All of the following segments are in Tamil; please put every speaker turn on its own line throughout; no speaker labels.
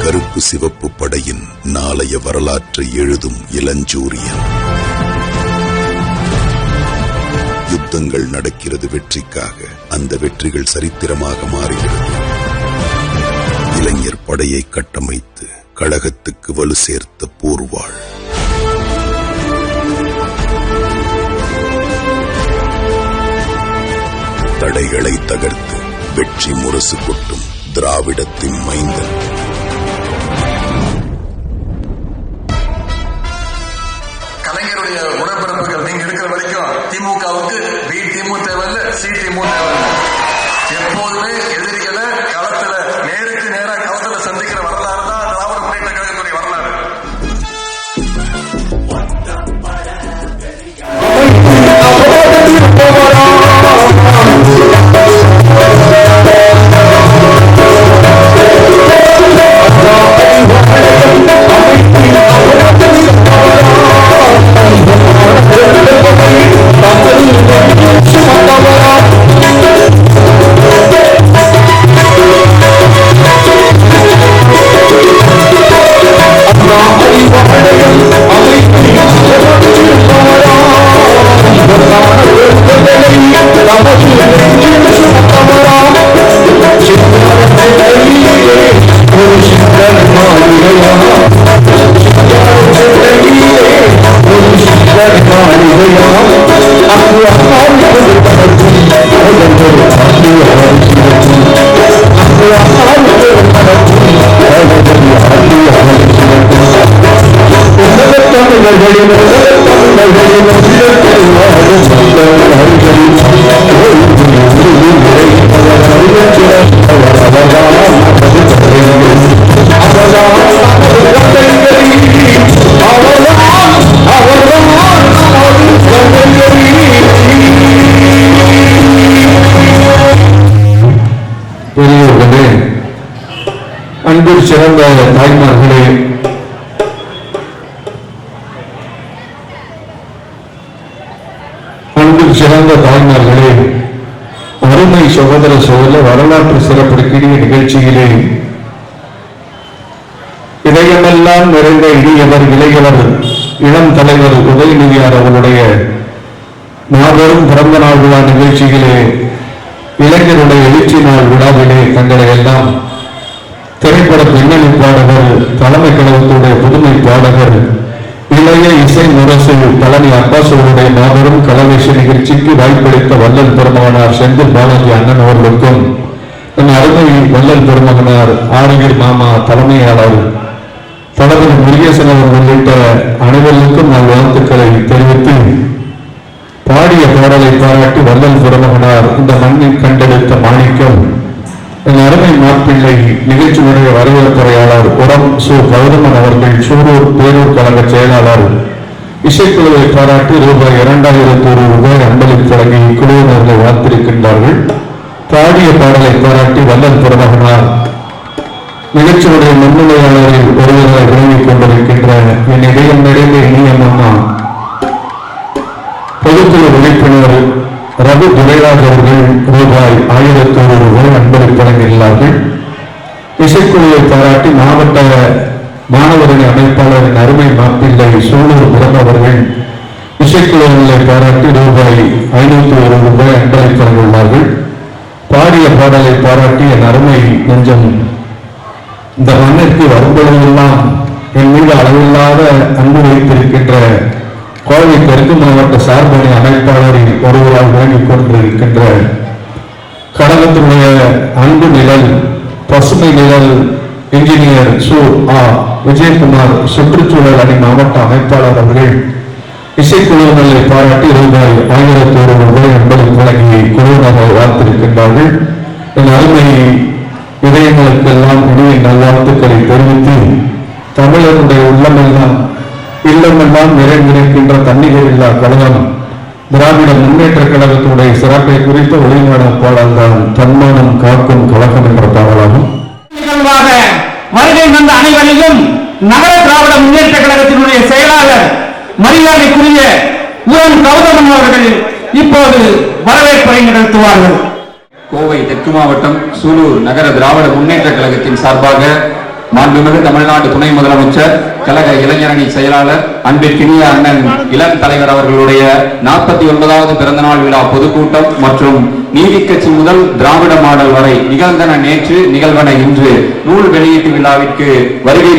கருப்பு சிவப்பு படையின் நாளைய வரலாற்றை எழுதும் இளஞ்சூரியன். யுத்தங்கள் நடக்கிறது வெற்றிக்காக, அந்த வெற்றிகள் சரித்திரமாக மாறுகிறது. இளைஞர் படையை கட்டமைத்து கழகத்துக்கு வலு சேர்த்த போர்வாள். தடைகளை தகர்த்து வெற்றி முரசு கொட்டும் திராவிடத்தின் மைந்தன்.
கலைஞருடைய உடன்பிறப்புகள் நீங்க இருக்கிற வரைக்கும் திமுகவுக்கு பி திமு தேவையில்ல, சி திமு தேவையில்ல. எப்போதுமே எதிரிகளை களத்துல நேருக்கு நேரா களத்துல சந்திக்கிற வரலாறு தான் திராவிட முன்னேற்ற கழகத்துடைய வரலாறு.
அன்பில் சிறந்த தாய்மார்களே, அன்பில் சிறந்த தாய்மார்களே, அருமை சகோதர சோதர வரலாற்று சிறப்பிற்கிய நிகழ்ச்சியிலே இதயமெல்லாம் நிறைந்த இனியவர் இளையவர் இளம் தலைவர் உதயநிதியார் அவருடைய மாபெரும் பிறந்த நாள் விழா நிகழ்ச்சியிலே இளைஞருடைய எழுச்சி நாள் விழாவிலே தங்களை எல்லாம் திரைப்பட பின்னணி பாடகர், தலைமை கழகத்துடைய புதுமை பாடகர், இளைய இசை முரசு பழனி அப்பாஸ் அவருடைய மாபெரும் கலவேஷ நிகழ்ச்சிக்கு வாய்ப்பளித்த வள்ளல் பெருமகனார் செந்தில் பாலாஜி அண்ணன் அவர்களுக்கும், என் அருமை வள்ளல் பெருமகனார் ஆரியர் மாமா தலைமையாளர் தளபதி முருகேசன் அவர் உள்ளிட்ட அனைவருக்கும் நான் வாழ்த்துக்களை தெரிவித்து, பாடிய பாடலை பாராட்டி வள்ளல் பெருமகனார் இந்த மண்ணில் கண்டெடுத்த மாணிக்கம் என் அருமை மாப்பிள்ளை நிகழ்ச்சியுடைய வரவேற்புரையாளர் உரம் சு கௌதமன் அவர்கள் சூரூர் பேரூர் கழக செயலாளர் இசைக்குழுவை பாராட்டி ரூபாய் 2000 அன்பளிப்பு வழங்கி குழுவினர்களை வாழ்த்திருக்கின்றார்கள். பாடிய பாடலை பாராட்டி வள்ளல் பெருமகனார் நிகழ்ச்சியுடைய முன்னிலையாளரில் ஒருவராக விளங்கிக் கொண்டிருக்கின்ற என் இடையில் நிறைந்த இனிய மன்னா பொதுக்குழு உறுப்பினர் ரகு துரைராஜ் அவர்கள் ரூபாய் 1001 அன்பளிப்பு வழங்கியுள்ளார்கள். இசைக்குழுவை பாராட்டி மாவட்ட மாணவரணி அமைப்பாளரின் அருமை மாப்பிள்ளை சூலூர் பிரதமர் அவர்கள் இசைக்குழுவை பாராட்டி ரூபாய் 501 அன்பளிப்பு வழங்கியுள்ளார்கள். பாடிய பாடலை பாராட்டி என் அருமை நெஞ்சம் இந்த மண்ணிற்கு வரும்பொழுதெல்லாம் என் மீது அளவில்லாத அன்பு வைத்திருக்கின்ற கோவை தெற்கு மாவட்ட சார்பணி அமைப்பாளரில் ஒருவரால் விளங்கிக் கொண்டிருக்கின்ற கழகத்தினுடைய அன்பு நிழல் பசுமை நிழல் இன்ஜினியர் சு ஆ விஜயகுமார் சுற்றுச்சூழல் அணி மாவட்ட அமைப்பாளர் அவர்கள் இசைக்குழுவினரை பாராட்டி ரூபாய் 1001 அன்பளிப்பு வழங்கி குழுவினரை வாழ்த்திருக்கின்றார்கள். என் அருமை இதயங்களுக்கெல்லாம் இனிய நல்வாழ்த்துக்களை தெரிவித்து, தமிழருடைய உள்ளமெல்லாம் இல்லமெல்லாம் நிறைந்திருக்கின்ற தன்னிகர் இல்லா கழகம் திராவிட முன்னேற்ற கழகத்துடைய சிறப்பை குறித்த ஒளிநாட பாடல் தான் தன்மானம் காக்கும் கழகம் என்ற பாடலாகும்.
வருகை வந்த அனைவரையும் நகர திராவிட முன்னேற்ற கழகத்தினுடைய செயலாளர் மரியாதைக்குரிய உரம் கௌதமன் அவர்கள் இப்போது வரவேற்பை நிகழ்த்துவார்கள்.
கோவை தெற்கு மாவட்டம் சூலூர் நகர திராவிட முன்னேற்ற கழகத்தின் சார்பாக மாண்புமிகு தமிழ்நாடு துணை முதலமைச்சர், கழக இளைஞரணி செயலாளர், அன்பிற்கினிய அண்ணன் இளம் தலைவர் அவர்களுடைய 49வது பிறந்தநாள் விழா பொதுக்கூட்டம் மற்றும் நீதி கட்சி முதல் திராவிட மாடல் வரை நிகழ்ந்தன நேற்று நிகழ்வன இன்று நூல் வெளியீட்டு விழாவிற்கு வருகை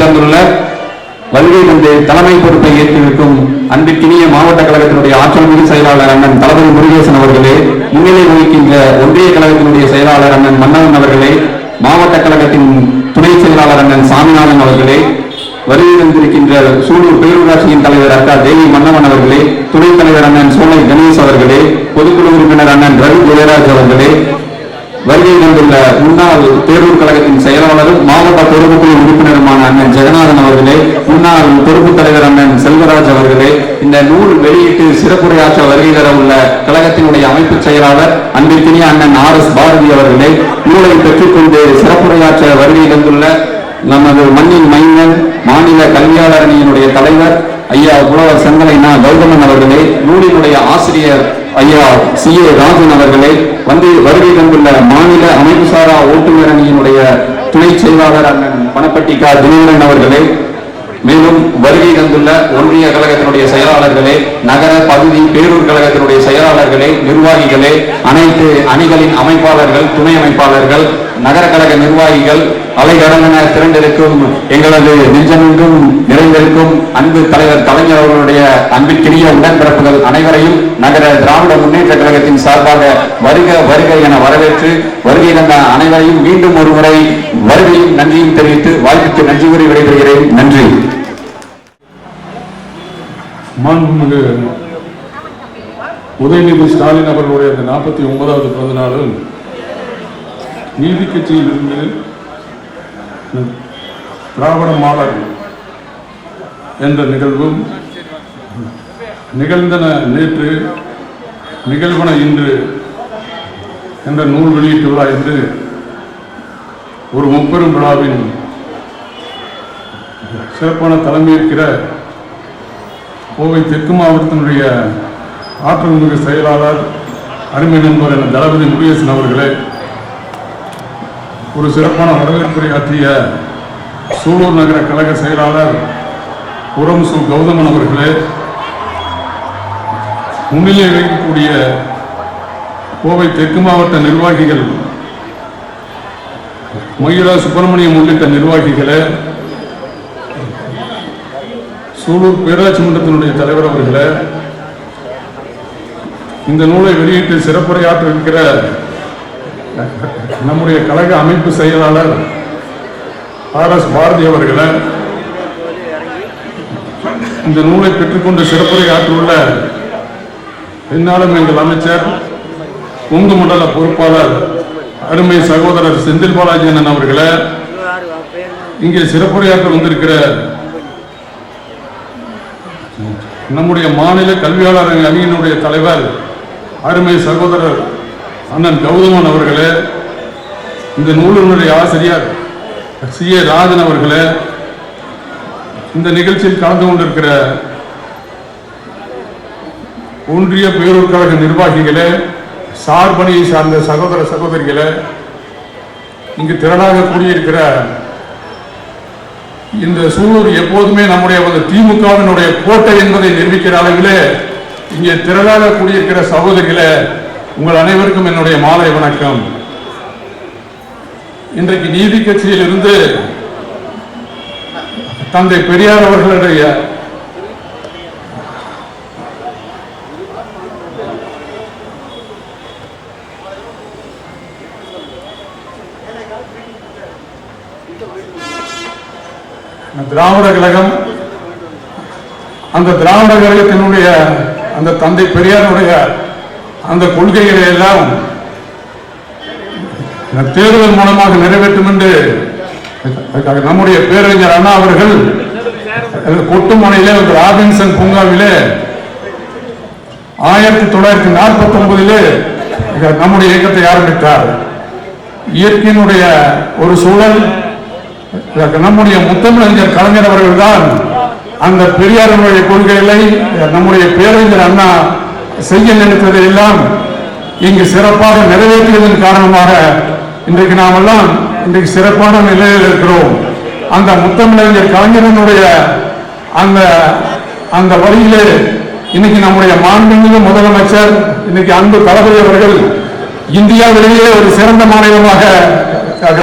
தந்து தலைமை பொறுப்பை ஏற்றிருக்கும் அன்பிற்கினிய மாவட்ட கழகத்தினுடைய ஆற்றல் மிகு செயலாளர் அண்ணன் தளபதி முருகேசன் அவர்களே, முன்னிலை வகிக்கின்ற ஒன்றிய கழகத்தினுடைய செயலாளர் அண்ணன் மன்னவன் அவர்களே, மாவட்ட கழகத்தின் துணை செயலாளர் அண்ணன் சாமிநாதன் அவர்களே, வருகை தந்திருக்கின்ற சூலூர் பேரூராட்சியின் தலைவர் அக்கா தேவி மன்னவன் அவர்களே, துணைத் தலைவர் அண்ணன் சோலை கணேஷ் அவர்களே, பொதுக்குழு உறுப்பினர் அண்ணன் ரவி ஜெயராஜ் அவர்களே, வருகை தந்துள்ள முன்னாள் தேர்தல் கழகத்தின் செயலாளரும் மாவட்ட பொறுப்புக்குழு உறுப்பினருமான அண்ணன் ஜெகநாதன் அவர்களே, முன்னாள் பொறுப்பு தலைவர் அண்ணன் செல்வராஜ் அவர்களே, இந்த நூல் வெளியீட்டு சிறப்புரையாற்ற வருகை தர உள்ள கழகத்தினுடைய அமைப்பு செயலாளர் அன்பிற்கினிய அண்ணன் RS பாரதி அவர்களே, நூலை பெற்றுக்கொண்டு சிறப்புரையாற்ற வருகை தந்துள்ள நமது மண்ணின் மைந்தன் மாநில கல்வியாளர் அணியினுடைய தலைவர் ஐயா புலவர் செங்கலைனா கௌதமன் அவர்களே, நூலினுடைய ஆசிரியர் ஐயா CA ராஜன் அவர்களே, வருகை தந்துள்ள மாநில அமைப்புசாரா ஓட்டுநர் அணியினுடைய துணை செயலாளர் அண்ணன் பணப்பட்டி கா தினகரன் அவர்களே, மேலும் வருகை தந்துள்ள ஒன்றிய கழகத்தினுடைய செயலாளர்களே, நகர பகுதி பேரூர் கழகத்தினுடைய செயலாளர்களே, நிர்வாகிகளே, அனைத்து அணிகளின் அமைப்பாளர்கள், துணை அமைப்பாளர்கள், நகர கழக நிர்வாகிகள், அலைகடலென திரண்டிருக்கும் எங்களது நெஞ்சமெங்கும் நிறைந்திருக்கும் அன்பு தலைவர் கலைஞர் அவர்களுடைய அன்பிற்கினிய உடன்பிறப்புகள் அனைவரையும் நகர திராவிட முன்னேற்ற கழகத்தின் சார்பாக வருக வருக என வரவேற்று வருகை தந்த அனைவரையும் மீண்டும் ஒரு முறை வருகையும் நன்றியும் தெரிவித்து வாய்ப்புக்கு நன்றி கூறி விடைபெறுகிறேன். நன்றி.
மாண்புமிகு உதயநிதி ஸ்டாலின் அவர்களுடைய 49வது பிறந்த நாளில் நீதி கட்சியில் இருந்து திராவிட மாடல் என்ற நிகழ்வும் நிகழ்ந்தன நேற்று நிகழ்வன இன்று என்ற நூல் வெளியீட்டு விழா என்று ஒரு முப்பெரும் விழாவின் சிறப்பான தலைமையேற்கிற கோவை தெற்கு மாவட்டத்தினுடைய ஆற்றல் மிகு செயலாளர் அருமை நண்பர் என தளபதி முருகேசன் அவர்களே, ஒரு சிறப்பான வரவேற்புரை ஆற்றிய சூலூர் நகர கழக செயலாளர் புரம் சு கௌதமன் அவர்களே, முன்னிலை வைக்கக்கூடிய கோவை தெற்கு மாவட்ட நிர்வாகிகள் மயிலா சுப்பிரமணியம் உள்ளிட்ட நிர்வாகிகளே, சூலூர் பேராட்சி மன்றத்தினுடைய தலைவர் அவர்களே, இந்த நூலை வெளியிட்டு சிறப்புரையாற்ற இருக்கிற நம்முடைய கழக அமைப்பு செயலாளர் RS பாரதி அவர்களே, இந்த நூலை பெற்றுக்கொண்டு சிறப்புரையாற்றியுள்ள என்னாலும் எங்கள் அமைச்சர் கொங்கு மண்டல பொறுப்பாளர் அருமை சகோதரர் செந்தில் பாலாஜி அண்ணன் அவர்களே, இங்கே சிறப்புரையாற்ற வந்திருக்கிற நம்முடைய மாநில கல்வியாளர் அணியினுடைய தலைவர் அருமை சகோதரர் அண்ணன் கௌதமன் அவர்களே, இந்த நூலினுடைய ஆசிரியர் CA ராஜன் அவர்களே, இந்த நிகழ்ச்சியில் கலந்து கொண்டிருக்கிற ஒன்றிய பேரூர் கழக நிர்வாகிகளே, சார்பணியை சார்ந்த சகோதர சகோதரிகளே, இங்கு திரளாக கூடியிருக்கிற இந்த சூலூர் எப்போதுமே நம்முடைய திமுகவினுடைய கோட்டை என்பதை நிரூபிக்கிற அளவிலே இங்கே திரளாக கூடியிருக்கிற சகோதரிகளே, உங்கள் அனைவருக்கும் என்னுடைய மாலை வணக்கம். இன்றைக்கு நீதி கட்சியில் இருந்து தந்தை பெரியார் அவர்களுடைய திராவிட கழகம், அந்த திராவிட கழகத்தினுடைய அந்த தந்தை பெரியாருடைய அந்த கொள்கைகளை எல்லாம் தேர்தல் மூலமாக நிறைவேற்றும் என்று நம்முடைய பேரறிஞர் அண்ணா அவர்கள் கொட்டுமனையிலே ராபின்சன் பூங்காவிலே 1949 நம்முடைய இயக்கத்தை ஆரம்பித்தார். இயற்கையினுடைய ஒரு சூழல், நம்முடைய முத்தமிழறிஞர் கலைஞர் அவர்கள் தான் அந்த பெரியாருடைய கொள்கைகளை நம்முடைய பேரறிஞர் அண்ணா செய்ய நினைத்ததை எல்லாம் இங்கு சிறப்பாக நிறைவேற்றியதன் காரணமாக இன்றைக்கு நாம் எல்லாம் இன்றைக்கு சிறப்பான நிலையில் இருக்கிறோம். அந்த முத்தமிழறிஞர் கலைஞரனுடைய அந்த அந்த வழியிலே இன்னைக்கு நம்முடைய மாண்புமிகு முதலமைச்சர் இன்னைக்கு அன்பு தளபதி அவர்கள் இந்தியாவிலேயே ஒரு சிறந்த மாநிலமாக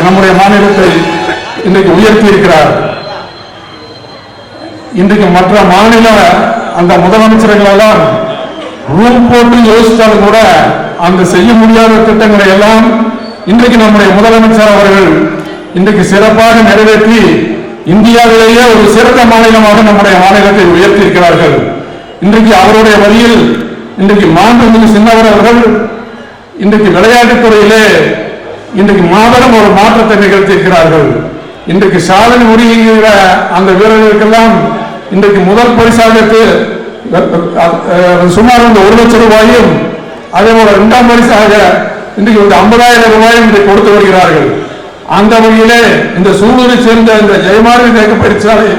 நம்முடைய மாநிலத்தை இன்றைக்கு உயர்த்தி இருக்கிறார். இன்றைக்கு மற்ற மாநில அந்த முதலமைச்சர்கள் எல்லாம் ரூம் போட்டு யோசித்தாலும் கூட அந்த செய்ய முடியாத திட்டங்களை எல்லாம் இன்றைக்கு நம்முடைய முதலமைச்சர் அவர்கள் இன்றைக்கு சிறப்பாக நிறைவேற்றி இந்தியாவிலேயே ஒரு சிறந்த மாநிலமாக நம்முடைய மாநிலத்தை உயர்த்தி இருக்கிறார்கள். இன்றைக்கு அவருடைய வழியில் இன்றைக்கு மாண்புமிகு சின்னவர் அவர்கள் இன்றைக்கு விளையாட்டுத் துறையிலே இன்றைக்கு மாபெரும் ஒரு மாற்றத்தை நிகழ்த்தியிருக்கிறார்கள். இன்றைக்கு சாதனை புரிகிற அந்த வீரர்களுக்கெல்லாம் இன்றைக்கு முதல் பரிசாக சுமார் 1 லட்சம் ரூபாயும் அதே போல 2ஆம் பரிசாக இன்றைக்கு 50,000 ரூபாயும் இன்றைக்கு கொடுத்து வருகிறார்கள். அந்த வகையிலே இந்த சூலூரை சேர்ந்த இந்த ஜெயமாரி தேக்க பயிற்சியாலை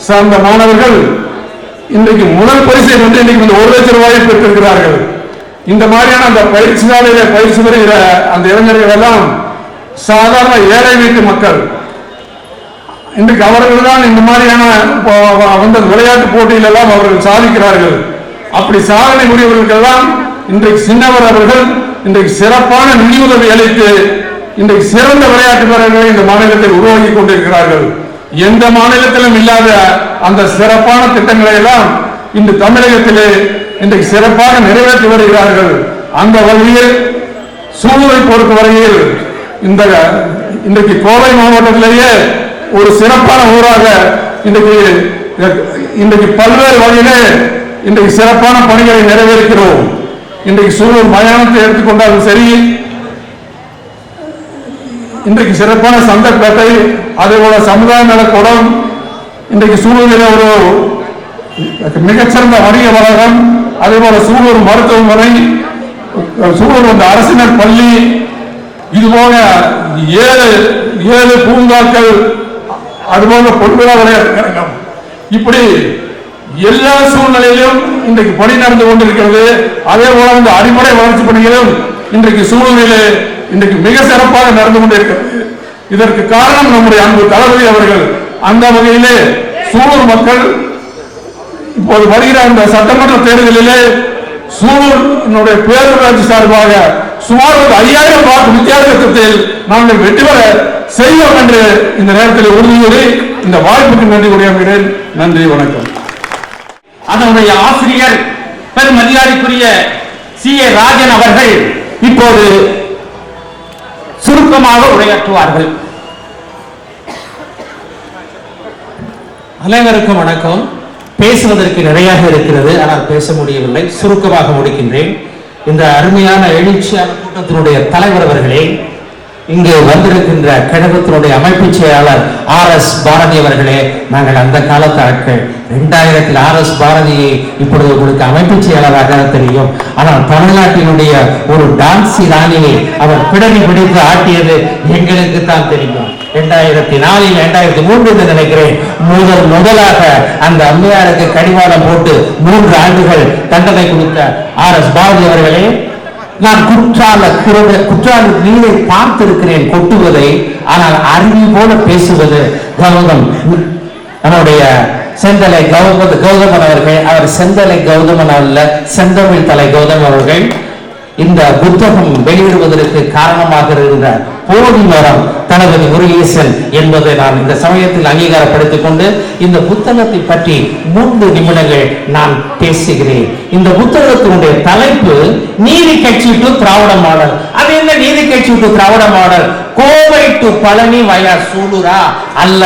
சார்ந்த மாணவர்கள் இன்றைக்கு முதல் பரிசை வந்து இன்றைக்கு 1 லட்சம் ரூபாயை பெற்றிருக்கிறார்கள். இந்த மாதிரியான அந்த பயிற்சியாலையில பயிற்சி பெறுகிற அந்த இளைஞர்கள் எல்லாம் சாதாரண ஏழை வீட்டு மக்கள். இன்றைக்கு அவர்கள் தான் இந்த மாதிரியான வந்த விளையாட்டு போட்டியில் எல்லாம் அவர்கள் சாதிக்கிறார்கள். அப்படி சாதனை புரியவர்களுக்கெல்லாம் இன்றைக்கு சின்னவர் அவர்கள் இன்றைக்கு சிறப்பான நிதியுதவி அளித்து இன்றைக்கு சிறந்த விளையாட்டு வீரர்களை இந்த மாநிலத்தில் உருவாக்கி கொண்டிருக்கிறார்கள். எந்த மாநிலத்திலும் இல்லாத அந்த சிறப்பான திட்டங்களை எல்லாம் இன்று தமிழகத்திலே இன்றைக்கு சிறப்பாக நிறைவேற்றி வருகிறார்கள். அந்த வகையில் சூலூரை பொறுத்தவரையில் இன்றைக்கு கோவை மாவட்டத்திலேயே ஒரு சிறப்பான ஊராக இன்றைக்கு பல்வேறு வகையிலே இன்றைக்கு சிறப்பான பணிகளை நிறைவேற்றுகிறோம். இன்றைக்கு சூலூர் மயானத்தை எடுத்துக்கொண்டாலும் சரி, இன்றைக்கு சிறப்பான சந்தர்ப்பத்தை அதே போல சமுதாய நலக்கூடம், இன்றைக்கு சூலூரில் ஒரு மிகச்சிறந்த வணிக வளாகம், அதே போல சூலூர் மருத்துவமனை, சூலூர் அரசினர் பள்ளி, இதுபோல 7 பூங்காக்கள், அதுபோல பொன்விழா விளையாட்டு இப்படி எல்லா சூழ்நிலையிலும் இன்றைக்கு பணி நடந்து கொண்டிருக்கிறது. அதே போல இந்த அடிப்படை வளர்ச்சி பணிகளும் இன்றைக்கு சூழலிலே இன்றைக்கு மிக சிறப்பாக நடந்து கொண்டிருக்கிறது. இதற்கு காரணம் நம்முடைய அன்பு தளபதி அவர்கள். அந்த வகையிலே சூலூர் மக்கள் இப்போது வருகிற அந்த சட்டமன்ற தேர்தலிலே சூலூர் பேரூராட்சி சார்பாக சுமார் 5000 வாக்கு வித்தியாசத்தில் நாங்கள் வெற்றி பெற செய்வோம் என்று இந்த நேரத்தில் உறுதியோடு இந்த வாய்ப்புக்கு நன்றி கூறியிருக்கிறேன். நன்றி, வணக்கம்.
அதனுடைய ஆசிரியர் பெருமதியாரிக்குரிய CA ராஜன் அவர்கள் இப்போது சுருக்கமாக உரையாற்றுவார்கள்.
அனைவருக்கும் வணக்கம். பேசுவதற்கு நிறையாக இருக்கிறது, ஆனால் பேச முடியவில்லை. சுருக்கமாக முடிக்கின்றேன். இந்த அருமையான எழுச்சியான கூட்டத்தினுடைய தலைவர் அவர்களே, இங்கு வந்திருக்கின்ற கழகத்தினுடைய அமைப்பு செயலாளர் RS பாரதி அவர்களே, நாங்கள் அந்த காலத்து ஆட்கள். 2000 RS பாரதியை இப்பொழுது உங்களுக்கு அமைப்பு செயலாளராக தெரியும். ஆனால் தமிழ்நாட்டினுடைய ஒரு டான்சி ராணியை அவர் பிடரி பிடித்து ஆட்டியது எங்களுக்கு தான் தெரியும். 2004 2003 நினைக்கிறேன் முதலாக அந்த அம்மையாருக்கு கடிவாளம் போட்டு 3 ஆண்டுகள் தண்டனை கொடுத்த RS பாரதி அவர்களே, நான் குற்றால நீரை பார்த்திருக்கிறேன் கொட்டுவதை, ஆனால் அருவி போல பேசுவது கௌதம், நம்முடைய செந்தலை கௌதமன் அவர்கள். அவர் செந்தலை கௌதமன் அல்ல, செந்தமிழ் தலை கௌதம் அவர்கள். இந்த புத்தகம் வெளியிடுவதற்கு காரணமாக இருந்த போதி மரம் தளபதி முருகேசன் என்பதை நான் இந்த சமயத்தில் அங்கீகாரப்படுத்திக் கொண்டு இந்த புத்தகத்தை பற்றி 3 நிமிடங்கள் நான் பேசுகிறேன். இந்த புத்தகத்தினுடைய தலைப்பு நீதி கட்சி டு திராவிட மாடல். அது என்ன நீதி கட்சி to Dravida model? Kovai to Palani via சூலூரா அல்ல.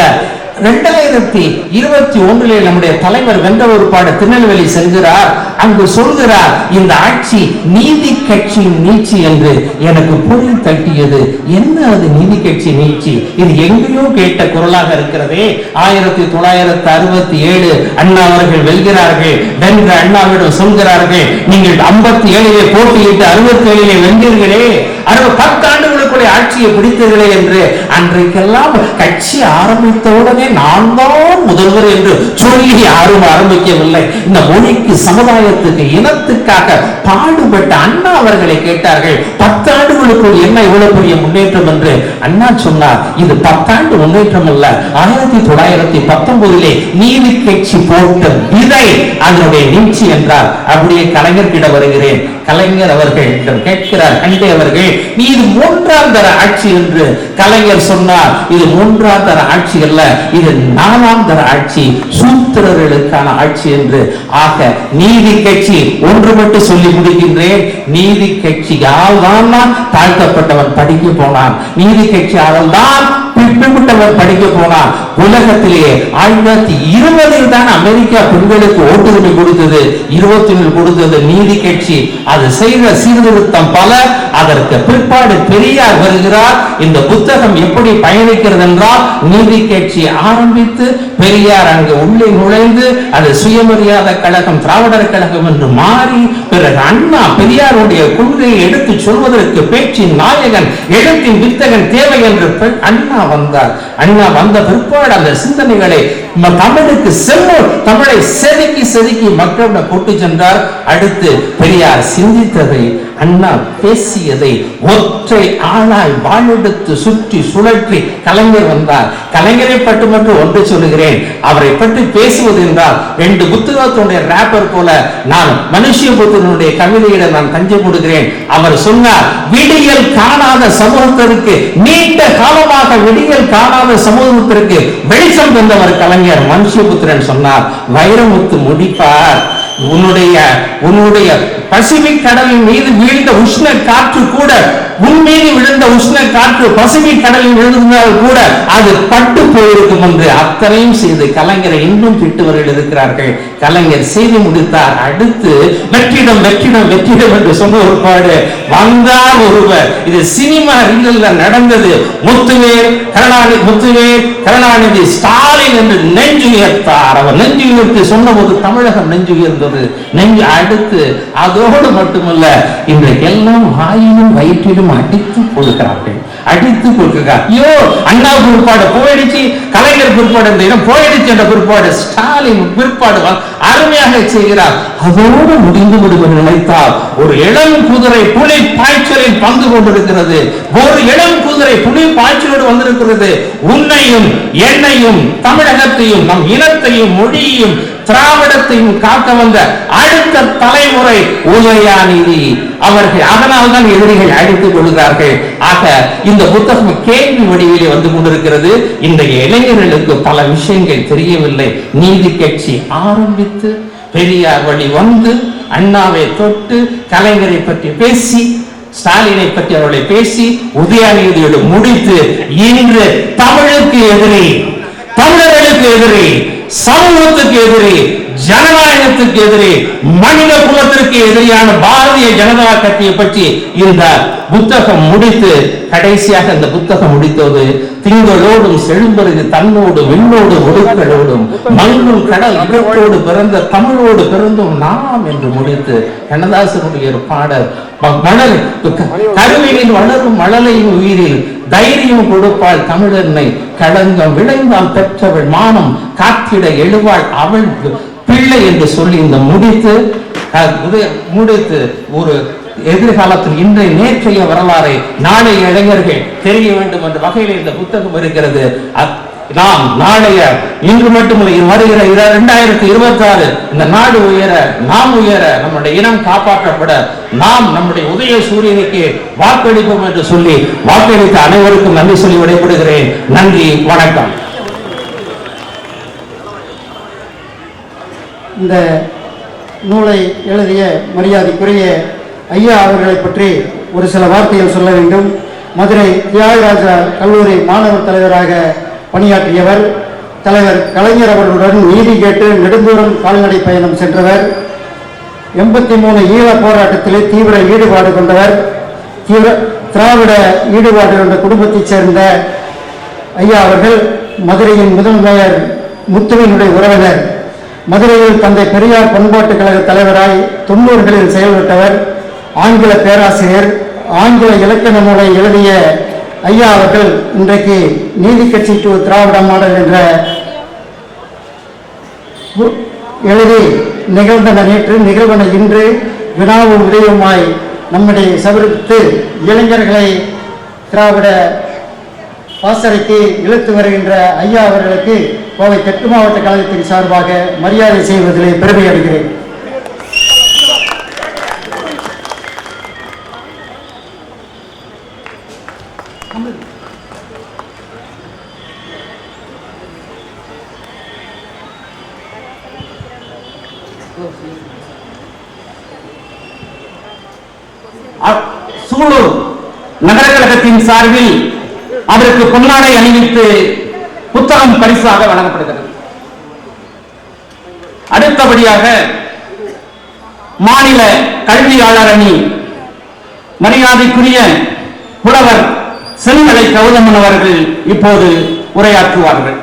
2021 நம்முடைய தலைவர் வென்ற ஒருபாடு திருநெல்வேலி செல்கிறார். அங்கு சொல்கிறார், இந்த ஆட்சி நீதி கட்சியின் நீட்சி என்று. எனக்கு பொருள் தட்டியது. என்ன அது நீதி கட்சி நீட்சி? இது எங்கேயோ கேட்ட குரலாக இருக்கிறதே. 1967 அண்ணா அவர்கள் வெல்கிறார்கள். வென்ற அண்ணாவிடம் சொல்கிறார்கள், நீங்கள் 57 போட்டியிட்டு 67 வென்றீர்களே, 10 ஆண்டுகளுக்கு எப்படி ஆட்சியை பிடித்ததில்லை என்று அன்றைக்கெல்லாம் கட்சி ஆரம்பித்தவுடனே நான் தான் முதல்வர் என்று சொல்லி யாரும் ஆரம்பிக்கவில்லை. இந்த மொழிக்கு, சமுதாயத்துக்கு, இனத்துக்காக பாடுபட்ட அண்ணா அவர்களை கேட்டார்கள், 10 ஆண்டுகளுக்குள் என்ன இவ்வளவு பெரிய முன்னேற்றம் என்று. அண்ணா சொன்னார், இது 10 ஆண்டு முன்னேற்றம் அல்ல, 1919 நீதி கட்சி போட்ட விதை அதனுடைய நீட்சி என்றார். அப்படியே கலைஞர்கிட்ட வருகிறேன். கலைஞர் அவர்கள் கேட்கிறார், அண்டே அவர்கள், நீ இது 3ஆம் தர ஆட்சி என்று. கலைஞர் சொன்னார், இது 3ஆம் தர ஆட்சி அல்ல, இது 4ஆம் தர ஆட்சி, சூத்திரர்களுக்கான ஆட்சி என்று. ஆக நீதி கட்சி ஒன்று மட்டும் சொல்லி முடிக்கின்றேன். நீதி கட்சியால் தான் தாழ்த்தப்பட்டவன் படிக்க போனான், நீதி கட்சியால் தான் பிற்பட்டவன் படிக்க போனான். உலகத்திலேயே 1920 தான் அமெரிக்கா பெண்களுக்கு ஓட்டுரிமை கொடுத்தது, 21 கொடுத்தது நீதி கட்சி. அது செய்த சீர்திருத்தம் பல. அதற்கு பிற்பாடு பெரியார் வருகிறார். இந்த புத்தகம் எப்படி பயணிக்கிறது என்றால், நீதி கட்சி ஆரம்பித்து பெரியார் அங்கு உள்ளே நுழைந்து அது சுயமரியாதை கழகம், திராவிடர் கழகம் என்று மாறி, பிறகு அண்ணா பெரியாருடைய கொள்கையை எடுத்து சொல்வதற்கு பேச்சின் நாயகன், எழுத்தின் வித்தகன் தேவை என்று அண்ணா வந்தார். அண்ணா வந்த பிற்பாடு அந்த சிந்தனைகளை தமிழுக்கு தமிழை செதுக்கி செதுக்கி மக்களிடம் கொண்டு சென்றார். அடுத்து பெரியார் சிந்தித்ததை, அண்ணா பேசியதை ஒற்றை ஆளாய் வாழெடுத்து சுற்றி சுழற்றி கலைஞர் வந்தார். கலைஞரை பற்றி மட்டும் ஒன்று சொல்லுகிறேன், அவரை பற்றி பேசுவது என்றால் 2 புத்தகத்துடைய ராப்பர் போல நான் மனுஷபுத்திரனுடைய கவிதையிட நான் தஞ்சை கொடுக்கிறேன். அவர் சொன்னார், விடியல் காணாத சமூகத்திற்கு, நீண்ட காலமாக விடியல் காணாத சமூகத்திற்கு வெளிச்சம் தந்தவர் கலைஞர். மனுஷபுத்திரன் சொன்னார், வைரமுத்து முடிப்பார், உன்னுடைய பசிபிக் கடலின் மீது வீழ்ந்த உஷ்ண காற்று கூட, உன் மீது விழுந்த உஷ்ண காற்று பசிபிக் கடலில் விழுந்தால் கூட அது பட்டு போயிருக்கும் என்று அத்தனையும் செய்து கலைஞரை இன்னும் திட்டுவர்கள் இருக்கிறார்கள். கலைஞர் செய்து முடித்தார். அடுத்து வெற்றிடம் வெற்றிடம் வெற்றிடம் என்று சொன்ன ஒரு பாடு வந்தார் ஒருவர். இது சினிமா ரீல்ல நடந்தது. முத்துவேல் கருணாநிதி ஸ்டாலின் என்று நெஞ்சு உயர்த்தார். அவர் நெஞ்சு உயர்த்தி சொன்னபோது தமிழகம் நெஞ்சு உயர்ந்தது. நெஞ்சு அடுத்து அதோடு மட்டுமல்ல, இன்றைக்கெல்லாம் வாயிலும் வயிற்றிலும் அடித்து கொடுக்கிறார்கள், அடித்து கொடுக்கிறார். ஐயோ, அண்ணா பிற்பாடு போயிடுச்சு, கலைஞர் பிற்பாடு இந்த இடம் போயிடுச்சு என்ற பிற்பாடு ஸ்டாலின் பிற்பாடு அருமையாக செய்கிறார். அதோடு முடிந்து விடுவது நினைத்தால், ஒரு இளம் குதிரை புலி பாய்ச்சலில் பங்கு கொண்டிருக்கிறது. ஒரு இளம் குதிரை புலி பாய்ச்சலோடு வந்திருக்கிறது. உன்னையும் என்னையும் தமிழகத்தையும் நம் இனத்தையும் மொழியையும் திராவிடத்தையும் காக்க வந்த அடுத்த தலைமுறை உதயாநிதி அவர்கள். அதனால் தான் எதிரிகள் அடித்துக் கொள்கிறார்கள். ஆக இந்த புத்தகம் கேள்வி வடிவிலே வந்து கொண்டிருக்கிறது. இந்த இளைஞர்களுக்கு பல விஷயங்கள் தெரியவில்லை. நீதி கட்சி ஆரம்பித்து பெரியார் வழி வந்து அண்ணாவை தொட்டு கலைஞரை பற்றி பேசி ஸ்டாலினை பற்றி அவர்களை பேசி உதயாநிதியோடு முடித்து இன்று தமிழுக்கு எதிரி, தமிழர்களுக்கு எதிரி, சமூகத்துக்கு எதிரி, ஜனநாயகத்துக்கு எதிரி, மனித குலத்திற்கு எதிரியான பாரதிய ஜனதா கட்சியை பற்றி இந்த புத்தகம் முடித்து, கடைசியாக இந்த புத்தகம் முடித்தது திங்களோடும் செழும்பருகு தன்னோடு விண்ணோடு ஒடுக்களோடும் மண்ணும் கடல் இடத்தோடு பிறந்த தமிழோடு பிறந்தோம் நாம் என்று முடித்து கண்ணதாசனுடைய ஒரு பாடல், மணல் கருவினில் வளரும் மழலையும் உயிரில் தைரியம் கொடுப்பாள் தமிழன்னை, களங்கம் விளைந்தால் பெற்றவள் மானம் காத்திட எழுவாள் அவள் பிள்ளை என்று சொல்லி இந்த முடித்து ஒரு எதிர்காலத்தில் இன்றைய நேற்றைய வரலாறை நாளைய இளைஞர்கள் தெரிய வேண்டும் என்ற வகையில் இந்த புத்தகம் இருக்கிறது. நாம் நாளைய இன்று மட்டுமல்ல, வருகிற 2026 இந்த நாடு உயர, நாம் உயர, நம்முடைய இனம் காப்பாற்றப்பட நாம் நம்முடைய உதய சூரியனுக்கு வாக்களிப்போம் என்று சொல்லி வாக்களித்த அனைவருக்கும் நன்றி சொல்லி விடைபெறுகிறேன். நன்றி, வணக்கம்.
இந்த நூலை எழுதிய மரியாதைக்குரிய ஐயா அவர்களை பற்றி ஒரு சில வார்த்தைகள் சொல்ல வேண்டும். மதுரை தியாகராஜா கல்லூரி மாணவர் தலைவராக பணியாற்றியவர். தலைவர் கலைஞர் அவர்களுடன் நீதி கேட்டு நெடுந்தூரம் கால்நடை பயணம் சென்றவர். 83 ஈழ போராட்டத்திலே தீவிர ஈடுபாடு கொண்டவர். திராவிட ஈடுபாடு கொண்ட குடும்பத்தைச் சேர்ந்த ஐயா அவர்கள் மதுரையின் முதல் மேயர் முத்துவினுடைய உறவினர். மதுரையில் தந்தை பெரியார் பண்பாட்டு கழக தலைவராய் 90களில் செயல்பட்டவர். ஆங்கில பேராசிரியர். ஆங்கில இலக்கண நூலை எழுதிய ஐயா அவர்கள் இன்றைக்கு நீதி கட்சி டு திராவிட மாடல் என்ற எழுதி நிகழ்ந்தன நேற்று நிகழ்வன இன்று வினாவும் விடையுமாய் நம்முடைய சவரித்து இளைஞர்களை திராவிட பாசறைக்கு இழுத்து வருகின்ற ஐயா அவர்களுக்கு கோவை தெற்கு மாவட்ட கழகத்தின் சார்பாக மரியாதை செய்வதிலே பெருமை அடைகிறேன்.
சூலூர் நகர கழகத்தின் சார்பில் அதற்கு பொன்னாடை அணிவித்து புத்தகம் பரிசாக வழங்கப்படுகிறது. அடுத்தபடியாக மாநில கல்வியாளர் அணி மரியாதைக்குரிய புலவர் செல்வலை கௌதமன் அவர்கள் இப்போது உரையாற்றுவார்கள்.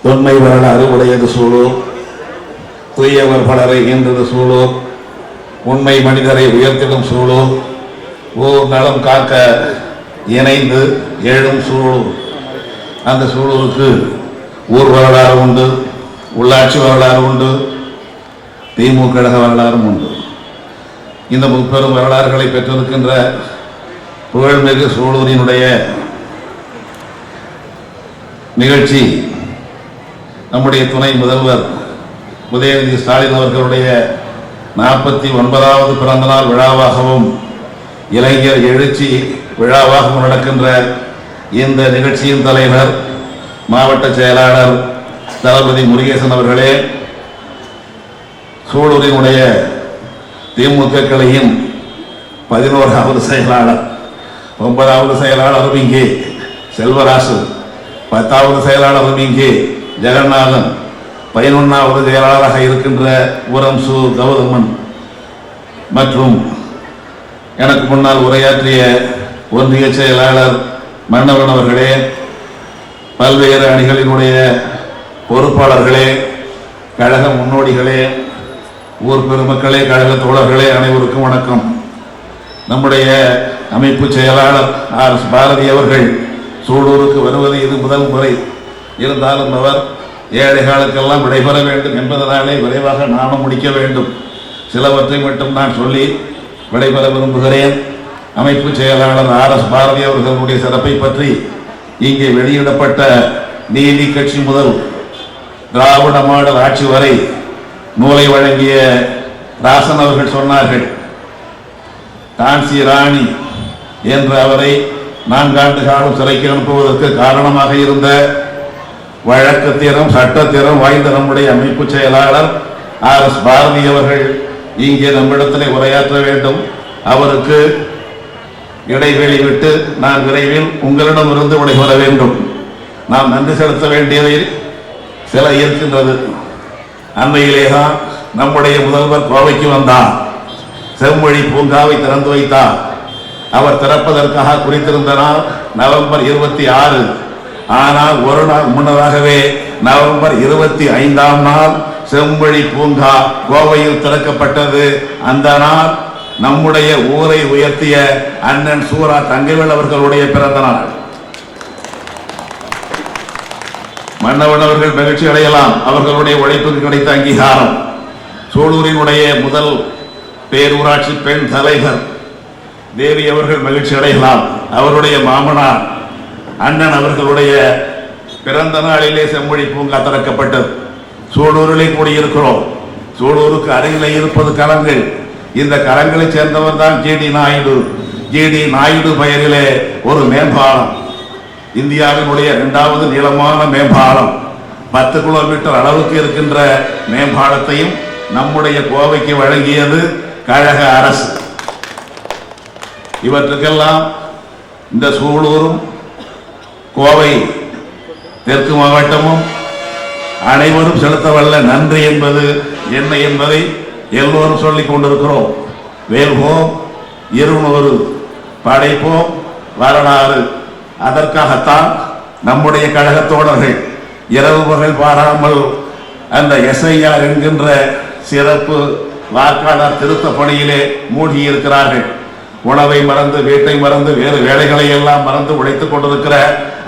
தொன்மை வரலாறு உடையது சூழூர், தூயவர் பலரை ஈன்றது சூழூர், உண்மை மனிதரை உயர்த்திடும் சூழூர், ஊர் நலம் காக்க இணைந்து எழும் சூழூர். அந்த சூழலுக்கு ஊர் வரலாறு உண்டு, உள்ளாட்சி வரலாறு உண்டு, திமுக கழக வரலாறும் உண்டு. இந்த முப்பெரும் வரலாறுகளை பெற்றிருக்கின்ற புகழ்மிகு சூழூரினுடைய நிகழ்ச்சி நம்முடைய துணை முதல்வர் உதயநிதி ஸ்டாலின் அவர்களுடைய 49வது பிறந்தநாள் விழாவாகவும் இளைஞர் எழுச்சி விழாவாகவும் நடக்கின்ற இந்த நிகழ்ச்சியின் தலைவர் மாவட்ட செயலாளர் தளபதி முருகேசன் அவர்களே, சூழூரினுடைய திமுக கிளையின் 11வது செயலாளர், 9வது செயலாளரும் இங்கே செல்வராசு, 10வது செயலாளரும் இங்கே ஜெகநாதன், 11வது செயலாளராக இருக்கின்ற உரம் சு கௌதமன் மற்றும் எனக்கு முன்னால் உரையாற்றிய ஒன்றிய செயலாளர் மன்னவன் அவர்களே, பல்வேறு அணிகளினுடைய பொறுப்பாளர்களே, கழக முன்னோடிகளே, ஊர் பெருமக்களே, கழக தோழர்களே, அனைவருக்கும் வணக்கம். நம்முடைய அமைப்பு செயலாளர் ஆர் பாரதி அவர்கள் சூழூருக்கு வருவது இது முதல் முறை. இருந்தாலும் அவர் ஏழைகளுக்கெல்லாம் விடைபெற வேண்டும் என்பதனாலே விரைவாக நானும் முடிக்க வேண்டும். சிலவற்றை மட்டும் நான் சொல்லி விடைபெற விரும்புகிறேன். அமைப்பு செயலாளர் ஆர் பாரதி அவர்களுடைய சிறப்பை பற்றி இங்கே வெளியிடப்பட்ட நீதி கட்சி முதல் திராவிட மாடல் ஆட்சி வரை நூலை வழங்கிய ராசன் அவர்கள் சொன்னார்கள். காஞ்சி ராணி என்ற அவரை 4 ஆண்டு காலம் சிறைக்கு அனுப்புவதற்கு காரணமாக இருந்த வழக்கத்திறம் சட்டத்திறம் வாய்ந்த நம்முடைய அமைப்பு செயலாளர் ஆர் பாரதி அவர்கள் இங்கே நம்மிடத்தில் உரையாற்ற வேண்டும். அவருக்கு இடைவெளி விட்டு நான் விரைவில் உங்களிடமிருந்து விடைபெற வேண்டும். நாம் நன்றி செலுத்த வேண்டியதை சில இருக்கின்றது. அண்மையிலேதான் நம்முடைய முதல்வர் கோவைக்கு வந்தார். செம்மொழி பூங்காவை திறந்து வைத்தார். அவர் திறப்பதற்காக குறித்திருந்த நாள் நவம்பர் 26. ஆனால் ஒரு நாள் முன்னதாகவே நவம்பர் 25ஆம் நாள் செம்மொழி பூங்கா கோவையில் திறக்கப்பட்டது. அந்த நாள் நம்முடைய ஊரை உயர்த்திய அண்ணன் சூரா தங்கவேல் அவர்களுடைய பிறந்த நாள்.
மன்னவன் அவர்கள் மகிழ்ச்சி அடையலாம், அவர்களுடைய உழைப்புக்கு கிடைத்த அங்கீகாரம். சூலூரினுடைய முதல் பேரூராட்சி பெண் தலைவர் தேவி அவர்கள் மகிழ்ச்சி அடையலாம், அவருடைய மாமனார் அண்ணன் அவர்களுடைய பிறந்த நாளிலே செம்மொழி பூங்கா திறக்கப்பட்டது. சூலூரிலே கூடியிருக்கிறோம். சூலூருக்கு அருகிலே இருப்பது கலங்கள். இந்த கலங்களை சேர்ந்தவர் தான் ஜிடி நாயுடு. ஜிடி நாயுடு பெயரிலே ஒரு மேம்பாலம், இந்தியாவினுடைய 2வது நீளமான மேம்பாலம், 10 கிலோமீட்டர் அளவுக்கு இருக்கின்ற மேம்பாலத்தையும் நம்முடைய கோவைக்கு வழங்கியது கழக அரசு. இவற்றுக்கெல்லாம் இந்த சூலூரும் கோவை தெற்கு மாவட்டமும் அனைவரும் செலுத்தவல்ல நன்றி என்பது என்ன என்பதை எல்லோரும் சொல்லிக் கொண்டிருக்கிறோம். வேல்வோம், 200 படைப்போம், வரலாறு. அதற்காகத்தான் நம்முடைய கழக தோழர்கள் இரவு பகல் பாராமல் அந்த எஸ்ஐஆர் என்கின்ற சிறப்பு வாக்காளர் திருத்த பணியிலே மூழ்கி இருக்கிறார்கள். உணவை மறந்து, வீட்டை மறந்து, வேறு வேலைகளை எல்லாம் மறந்து உழைத்துக் கொண்டிருக்கிற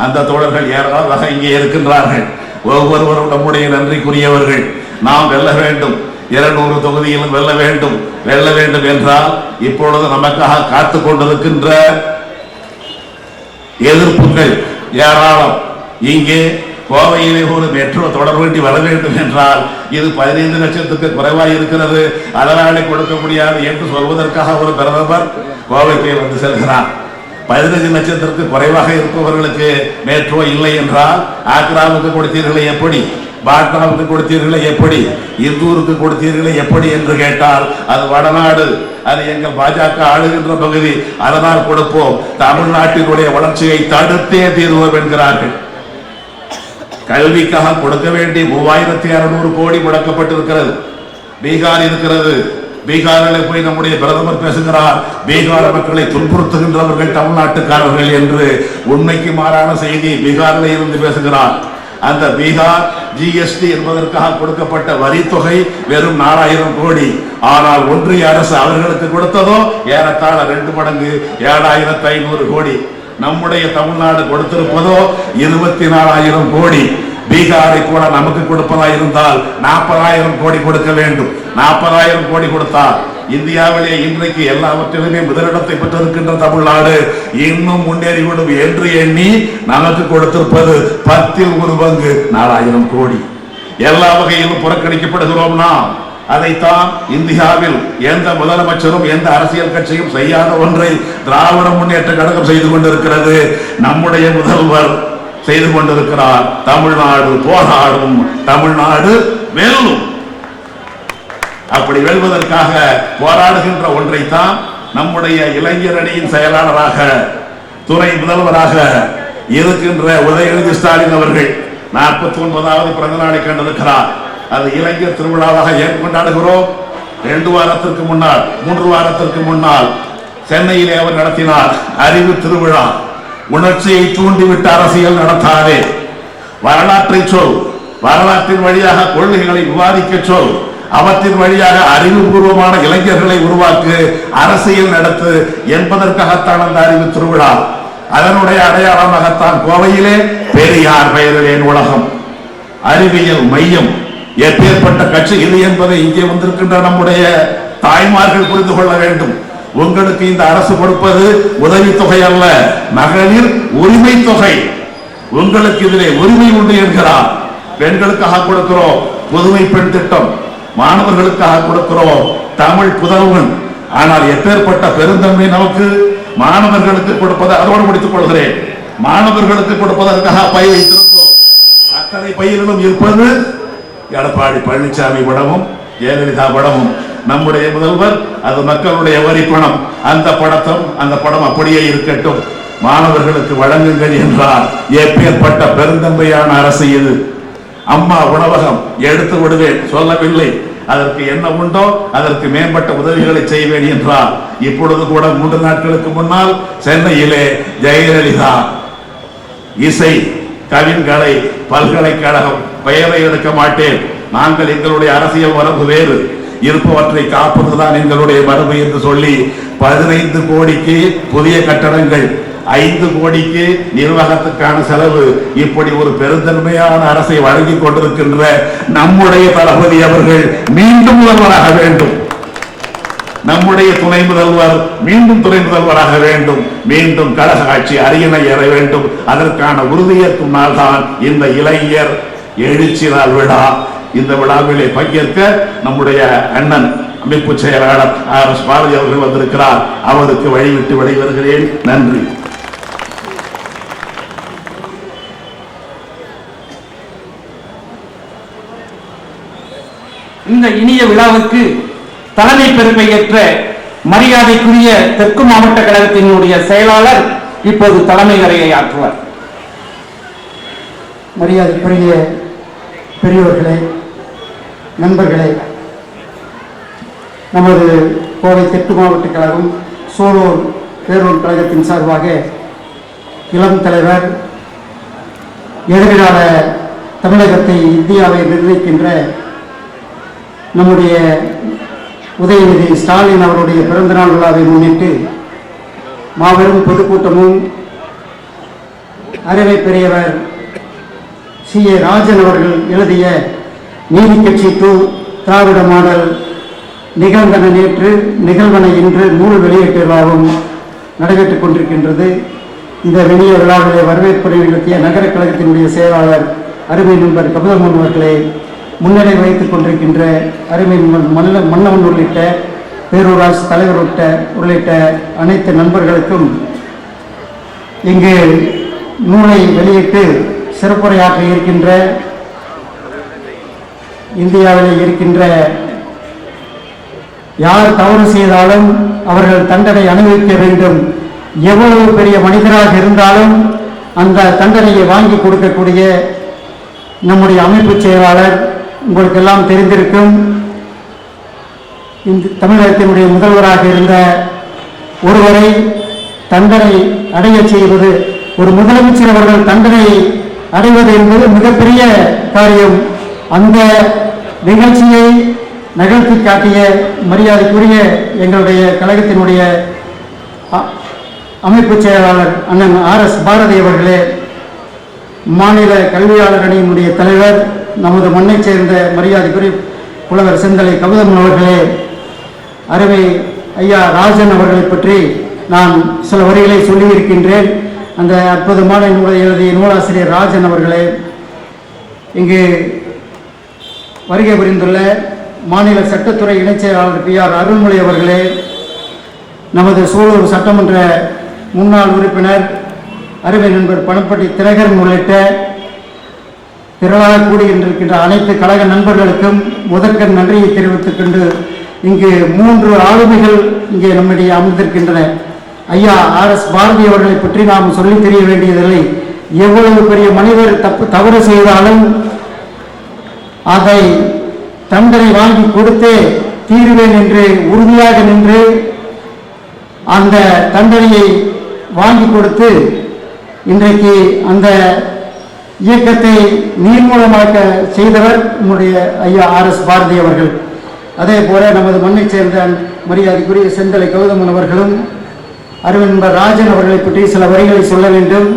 அந்த தோழர்கள் ஏராளமாக இங்கே இருக்கின்றார்கள். ஒவ்வொருவரும் நம்முடைய நன்றிக்குரியவர்கள். நாம் வெல்ல வேண்டும், 200 தொகுதியிலும் வெல்ல வேண்டும். வெல்ல வேண்டும் என்றால் இப்பொழுது நமக்காக காத்து கொண்டிருக்கின்ற எதிர்ப்புகள் ஏராளம். இங்கே கோவையிலே ஒரு மெட்ரோ தொடர் வேண்டி வர வேண்டும் என்றால் இது 15 லட்சத்துக்கு குறைவாக இருக்கிறது, அதனாலே கொடுக்க முடியாது என்று சொல்வதற்காக ஒரு பிரதமர் கோவைக்கு வந்து செல்கிறார். 15 லட்சத்திற்கு குறைவாக இருப்பவர்களுக்கு மெட்ரோ இல்லை என்றால் ஆக்ராவுக்கு கொடுத்தீர்களே எப்படி, பாட்னாவுக்கு கொடுத்தீர்களே எப்படி, இந்தூருக்கு கொடுத்தீர்களே எப்படி என்று கேட்டால் அது வடநாடு, அது எங்கள் பாஜக ஆளுகின்ற பகுதி, அதனால் கொடுப்போம், தமிழ்நாட்டினுடைய வளர்ச்சியை தடுத்தே தீர்வோம் என்கிறார்கள். கல்விக்காக கொடுக்க வேண்டிய 3600 கோடி முடக்கப்பட்டிருக்கிறது. பீகார் இருக்கிறது, பீகாரில் போய் நம்முடைய பிரதமர் பேசுகிறார், பீகார் மக்களை துன்புறுத்துகின்றவர்கள் தமிழ்நாட்டுக்காரர்கள் என்று. உண்மைக்கு மாறான செய்தி பீகாரில் இருந்து பேசுகிறார். அந்த பீகார் ஜிஎஸ்டி என்பதற்காக கொடுக்கப்பட்ட வரி தொகை வெறும் 4000 கோடி. ஆனால் ஒன்றிய அரசு அவர்களுக்கு கொடுத்ததோ ஏறத்தாழ 2 மடங்கு 7500 கோடி. நம்முடைய தமிழ்நாடு கொடுத்திருப்பதோ 24,000 கோடி. பீகாரை கூட நமக்கு கொடுப்பதா இருந்தால் 40,000 கோடி கொடுக்க வேண்டும். 40,000 கோடி கொடுத்தால் இந்தியாவிலே இன்றைக்கு எல்லாவற்றிலுமே முதலிடத்தை பெற்றிருக்கின்ற தமிழ்நாடு இன்னும் முன்னேறிவிடும் என்று எண்ணி நமக்கு கொடுத்திருப்பது 10 1 பங்கு 4,000 கோடி. எல்லா வகையிலும் புறக்கணிக்கப்படுகிறோம்னா அதைத்தான் இந்தியாவில் எந்த முதலமைச்சரும் எந்த அரசியல் கட்சியும் செய்யாத ஒன்றை திராவிட முன்னேற்ற கழகம் செய்து கொண்டிருக்கிறது. நம்முடைய முதல்வர் செய்து கொண்டிருக்கிறார். தமிழ்நாடு போராடும், தமிழ்நாடு வெல்லும். அப்படி வெல்வதற்காக போராடுகின்ற ஒன்றைத்தான் நம்முடைய இளைஞர் அணியின் செயலாளராக, துணை முதல்வராக இருக்கின்ற உதயநிதி ஸ்டாலின் அவர்கள் 49வது பிறந்த நாளை கண்டிருக்கிறார். அது இளைஞர் திருவிழாவாக ஏன் கொண்டாடுகிறோம்? 2 வாரத்திற்கு முன்னால், 3 வாரத்திற்கு முன்னால் சென்னையிலே அவர் நடத்தினார் அறிவு திருவிழா. உணர்ச்சியை தூண்டிவிட்டு அரசியல் நடத்தாதே, வரலாற்றை சொல், வரலாற்றின் வழியாக கொள்கைகளை விவாதிக்க சொல், அவற்றின் வழியாக அறிவுபூர்வமான இளைஞர்களை உருவாக்கு, அரசியல் நடத்து என்பதற்காகத்தான் அந்த அறிவு திருவிழா. அதனுடைய அடையாளமாகத்தான் கோவையிலே பெரியார் பெயரிலே நூலகம், அறிவியல் மையம். எப்பேற்பட்ட கட்சி இது என்பதை இங்கே வந்திருக்கின்ற நம்முடைய தாய்மார்கள் புரிந்து கொள்ள வேண்டும். உங்களுக்கு இந்த அரசு கொடுப்பது உதவி தொகை அல்ல, மகளிர் உரிமை தொகை. உங்களுக்கு இதிலே உரிமை உண்டு என்கிறார். பெண்களுக்காக கொடுக்கிறோம் புதுமை பெண் திட்டம், மாணவர்களுக்காக கொடுக்கிறோம் தமிழ் புதல்வன். ஆனால் எப்பேற்பட்ட பெருந்தன்மை நமக்கு! மாணவர்களுக்கு கொடுப்பதை அதோடு முடித்துக் கொள்கிறேன். மாணவர்களுக்கு கொடுப்பதற்காக பை வைத்திருக்கிறோம். அத்தனை பையிலும் இருப்பது எடப்பாடி பழனிசாமி படமும் ஜெயலலிதா படமும். நம்முடைய முதல்வர் அது மக்களுடைய வரி பணம். அந்த படம் அப்படியே இருக்கட்டும், மாணவர்களுக்கு வழங்குங்கள் என்றார். எப்பேற்பட்ட பெருந்தன்மையான அரசு இது! அம்மா உணவகம் எடுத்து விடுவேன் சொல்லவில்லை, அதற்கு என்ன உண்டோ அதற்கு மேம்பட்ட உதவிகளை செய்வேன் என்றார். இப்பொழுது கூட 3 நாட்களுக்கு முன்னால் சென்னையிலே ஜெயலலிதா இசை கவின்கலை பல்கலைக்கழகம், பெயரை எடுக்க மாட்டேன், நாங்கள் எங்களுடைய அரசியல் மரபு வேறு, இருப்பவற்றை காப்பதுதான் எங்களுடைய மரபு என்று சொல்லி 15 கோடிக்கு புதிய கட்டடங்கள், 5 கோடிக்கு நிர்வாகத்துக்கான செலவு. இப்படி ஒரு பெருந்தன்மையான அரசை வழங்கி கொண்டிருக்கின்ற நம்முடைய தளபதி அவர்கள் மீண்டும் முதல்வராக வேண்டும். நம்முடைய துணை முதல்வர் மீண்டும் துணை முதல்வராக வேண்டும். மீண்டும் கழக ஆட்சி அரியணை ஏற வேண்டும். அதற்கான உறுதியேற்கும் நாள் தான் இந்த இளைஞர் எழுச்சி நாள் விழா. இந்த விழாவிலே பங்கேற்க நம்முடைய அண்ணன் அமைப்பு செயலாளர் RS பாரதி அவர்கள் வந்திருக்கிறார். அவருக்கு வழிவிட்டு விடைபெறுகிறேன். நன்றி.
இந்த இனிய விழாவுக்கு தலைமை பொறுப்பை ஏற்ற மரியாதைக்குரிய தெற்கு மாவட்ட கழகத்தினுடைய செயலாளர் இப்போது தலைமை உரையை ஆற்றுவார்.
மரியாதைக்குரிய பெரியோர்களே, நண்பர்களே, நமது கோவை தெற்கு மாவட்ட கழகம் சூலூர் பேரூர் கழகத்தின் சார்பாக இளம் தலைவர், எதிர்கால தமிழகத்தை இந்தியாவை நிர்ணயிக்கின்ற நம்முடைய உதயநிதி ஸ்டாலின் அவருடைய பிறந்தநாள் விழாவை முன்னிட்டு மாபெரும் பொதுக்கூட்டமும் அருமை பெரியவர் CA ராஜன் அவர்கள் எழுதிய நீதி கட்சி டு திராவிட மாடல் நிகழ்ந்தன நேற்று நிகழ்வன இன்று நூல் வெளியீட்டு விழாவும் நடைபெற்றுக் கொண்டிருக்கின்றது. இந்த வெளிய விழாவிலே வரவேற்புரை நிகழ்த்திய நகர கழகத்தினுடைய செயலாளர் அருமை நண்பர் கபிலமோகன் அவர்களே, முன்னிலை வைத்துக் கொண்டிருக்கின்ற அருமை மன்னவன் உள்ளிட்ட பேரூராட்சி தலைவர் உள்ளிட்ட அனைத்து நண்பர்களுக்கும், இங்கு நூலை வெளியிட்டு சிறப்புரையாற்றி இருக்கின்ற இந்தியாவிலே இருக்கின்ற யார் தவறு செய்தாலும் அவர்கள் தண்டனை அனுபவிக்க வேண்டும், எவ்வளவு பெரிய மனிதராக இருந்தாலும் அந்த தண்டனையை வாங்கி கொடுக்கக்கூடிய நம்முடைய அமைப்பு செயலாளர், உங்களுக்கு எல்லாம் தெரிந்திருக்கும், இந்த தமிழகத்தினுடைய முதல்வராக இருந்த ஒருவரை தண்டனை அடைய செய்வது, ஒரு முதலமைச்சர் அவர்கள் தண்டனை அடைவது என்பது மிகப்பெரிய காரியம். அந்த நிகழ்ச்சியை நிகழ்த்தி காட்டிய மரியாதைக்குரிய எங்களுடைய கழகத்தினுடைய அமைப்பு செயலாளர் அண்ணன் RS பாரதி அவர்களே, மாநில கல்வியாளர் அணியினுடைய தலைவர், நமது மண்ணைச் சேர்ந்த மரியாதைக்குரிய புலவர் செந்தலை கௌதமன் அவர்களே, அருமை ஐயா ராஜன் அவர்களை பற்றி நான் சில வரிகளை சொல்லியிருக்கின்றேன். அந்த அற்புதமான நூலை எழுதிய நூலாசிரியர் ராஜன் அவர்களே, இங்கு வருகை புரிந்துள்ள மாநில சட்டத்துறை இணைச் செயலாளர் PR அருள்மொழி அவர்களே, நமது சூலூர் சட்டமன்ற முன்னாள் உறுப்பினர் அருமை நண்பர் பணப்பட்டி தினகரன் உள்ளிட்ட திரளாக கூடியிருக்கின்ற அனைத்து கழக நண்பர்களுக்கும் முதற்கண் நன்றியை தெரிவித்துக் கொண்டு, இங்கு 3 ஆளுமைகள் இங்கே நம்மிடையே அமர்ந்திருக்கின்றன. ஐயா RS பாரதி அவர்களை பற்றி நாம் சொல்லி தெரிய வேண்டியதில்லை. எவ்வளவு பெரிய மனிதர் தவறு செய்தாலும் அதை தண்டனை வாங்கி கொடுத்தே தீருவேன் என்று உறுதியாக நின்று அந்த தண்டனையை வாங்கி கொடுத்து இன்றைக்கு அந்த இயக்கத்தை நீர்மூலமாக்க செய்தவர் நம்முடைய ஐயா RS பாரதி அவர்கள். அதே போல நமது மண்ணைச் சேர்ந்த மரியாதைக்குரிய செந்தலை கௌதமன் அவர்களும் அருமை ராஜன் அவர்களை பற்றி சில வரிகளை சொல்ல வேண்டும்.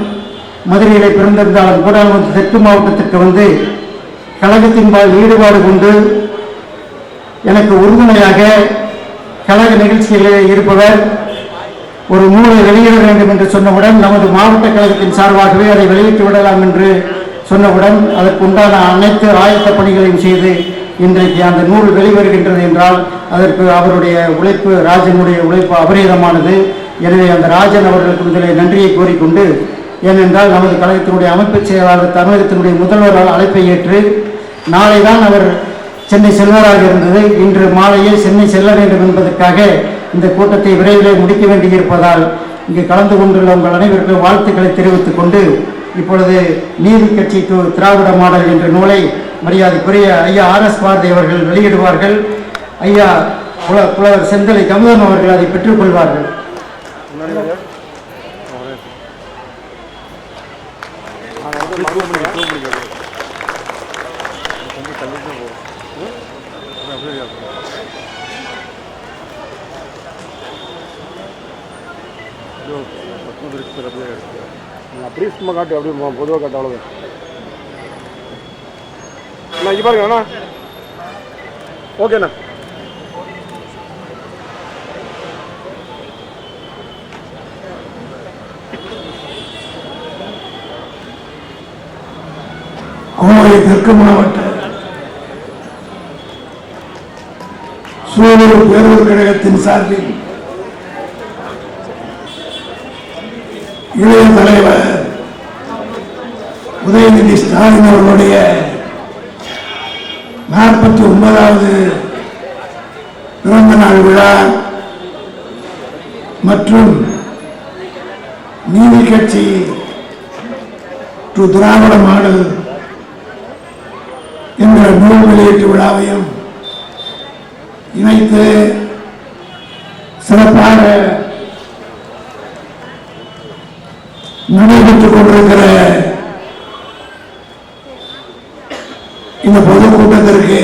மதுரையிலே பிறந்திருந்தாலும் கூட தெற்கு மாவட்டத்திற்கு வந்து கழகத்தின்பால் ஈடுபாடு கொண்டு எனக்கு உறுதுணையாக கழக நிகழ்ச்சியிலே இருப்பவர். ஒரு நூலை வெளியிட வேண்டும் என்று சொன்னவுடன் நமது மாவட்ட கழகத்தின் சார்பாகவே அதை வெளியிட்டு விடலாம் என்று சொன்னவுடன் அதற்குண்டான அனைத்து ஆயத்த பணிகளையும் செய்து இன்றைக்கு அந்த நூல் வெளிவருகின்றது என்றால் அதற்கு அவருடைய உழைப்பு, ராஜனுடைய உழைப்பு அபரீதமானது. எனவே அந்த ராஜன் அவர்களுக்கு முதலில் நன்றியை கூறிக்கொண்டு, ஏனென்றால் நமது கழகத்தினுடைய அமைப்பு செயலாளர் தமிழகத்தினுடைய முதல்வரால் அழைப்பை ஏற்று நாளை தான் அவர் சென்னை செல்வராக இருந்தது. இன்று மாலையே சென்னை செல்ல வேண்டும் என்பதற்காக இந்த கூட்டத்தை விரைவிலே முடிக்க வேண்டியிருப்பதால் இங்கு கலந்து கொண்டுள்ள உங்கள் அனைவருக்கும் வாழ்த்துக்களை தெரிவித்துக் கொண்டு, இப்பொழுது நீதி கட்சி டு திராவிட மாடல் என்ற நூலை மரியாதைக்குரிய ஐயா RS பாரதி அவர்கள் வெளியிடுவார்கள். ஐயா புலவர் செந்தலை கௌதமன் அவர்கள் அதை பெற்றுக் கொள்வார்கள்.
அப்படியே சும்மா காட்டு, அப்படியே பொதுவாக காட்டு, அவ்வளோதான். அண்ணா இங்கே பாருங்க அண்ணா. ஓகேண்ணா.
கோவை தெற்கு மாவட்ட சூலூர் பேரூர் கழகத்தின் சார்பில் இளைய தலைவர் உதயநிதி ஸ்டாலின் அவர்களுடைய 49வது பிறந்த நாள் விழா மற்றும் நீதி கட்சி டு திராவிட மாடல் என்ற நூல் வெளியீட்டு விழாவையும் இணைத்து சிறப்பாக நடைபெற்றுக் கொண்டிருக்கிற இந்த பொதுக்கூட்டத்திற்கு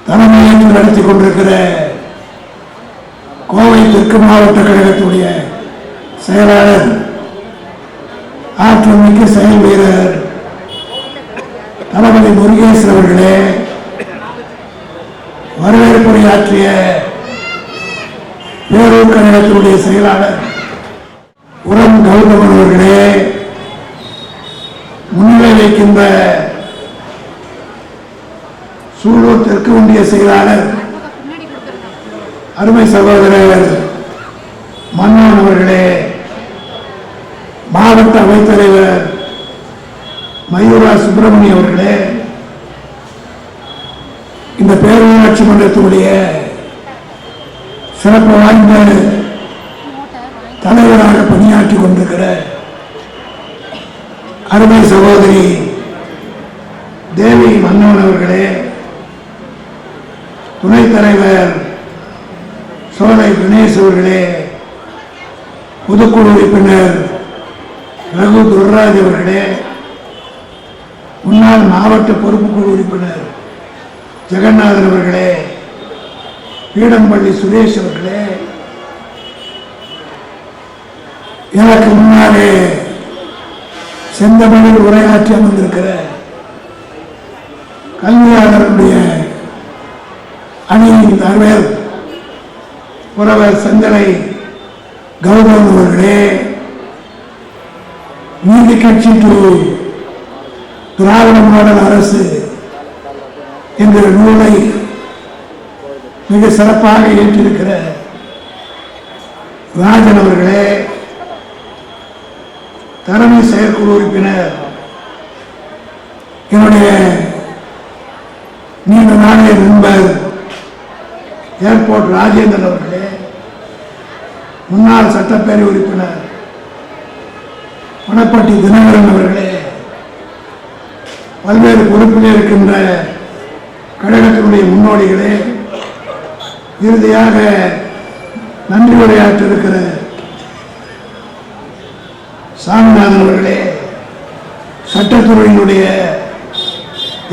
தலைமையேற்று நடத்திக் கொண்டிருக்கிற கோவை தெற்கு மாவட்ட கழகத்துடைய செயலாளர், ஆற்றல் மிக்க செயல் வீரர் தளபதி முருகேசன் அவர்களே, வரவேற்புரையாற்றிய பேரூர் கழகத்தினுடைய செயலாளர் உரம் கௌதமன் அவர்களே, முன்னிலை வைக்கின்ற சூலூர் தெற்கு ஒன்றிய செயலாளர் அருமை சகோதரர் மன்னன் அவர்களே, மாவட்ட அவைத்தலைவர் மயூரா சுப்பிரமணியம் அவர்களே, இந்த பேரூராட்சி மன்றத்தினுடைய சிறப்பு வாய்ந்த தலைவராக பணியாற்றி கொண்டிருக்கிற அருமை சகோதரி தேவி மன்னன் அவர்களே, துணைத் தலைவர் சோலை கணேஷ் அவர்களே, பொதுக்குழு உறுப்பினர் ரகு துர்ராஜ் அவர்களே, முன்னாள் மாவட்ட பொறுப்புக்குழு உறுப்பினர் ஜெகநாதன் அவர்களே, பீடம்பள்ளி சுரேஷ் அவர்களே, எனக்கு முன்னாலே செந்தமிழில் உரையாற்றி அமர்ந்திருக்கிற கல்வியாளர்களுடைய அணியின் தலைவர் புரவர் செந்தலை கௌதம் அவர்களே, நீதி கட்சி டு திராவிட மாடல் அரசு என்கிற நூலை மிக சிறப்பாக ஏற்றிருக்கிற ராஜன் அவர்களே, தலைமை செயற்குழு உறுப்பினர் என்னுடைய நீண்ட நாளைய நண்பர் ஏர்போர்ட் ராஜேந்திரன் அவர்களே, முன்னாள் சட்டப்பேரவை உறுப்பினர் வனப்பட்டி தினகரன் அவர்களே, பல்வேறு பொறுப்பில் இருக்கின்ற கழகத்தினுடைய முன்னோடிகளே, இறுதியாக நன்றி உரையாற்ற இருக்கிற சாமிநாதன் அவர்களே, சட்டத்துறையினுடைய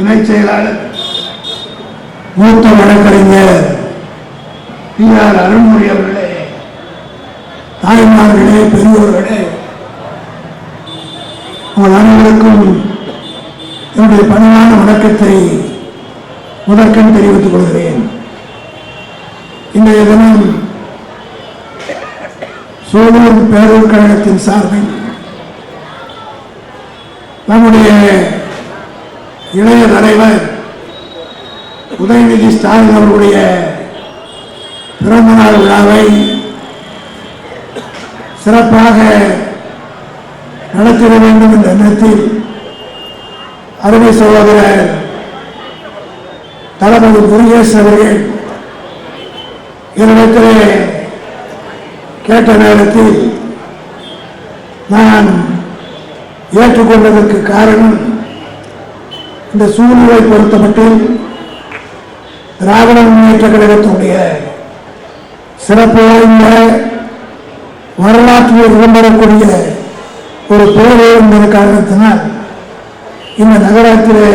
இணைச் செயலாளர் மூத்த வழக்கறிஞர் PR அருண்மொழி அவர்களே, தாய்மார்களே, பெரியோர்களே, உங்கள் அனைவருக்கும் என்னுடைய பணிவான வணக்கத்தை முதற்கண் தெரிவித்துக் கொள்கிறேன். இன்றைய தினம் சூலூர் பேரூர் கழகத்தின் சார்பில் நம்முடைய இளைய தலைவர் உதயநிதி ஸ்டாலின் அவர்களுடைய பிறந்த நாள் விழாவை சிறப்பாக நடத்திட வேண்டும் என்ற எண்ணத்தில் அருமை சகோதரர் தளபதி முருகேசன் அவர்கள் என்னிடத்திலே கேட்ட நேரத்தில் நான் ஏற்றுக்கொண்டதற்கு காரணம், இந்த சூழ்நிலை பொறுத்தமட்டில் திராவிட முன்னேற்ற கழகத்தினுடைய சிறப்பு வாய்ந்த வரலாற்றில் இடம்பெறக்கூடிய ஒரு பேர் என்பது காரணத்தினால் இந்த நகரத்திலே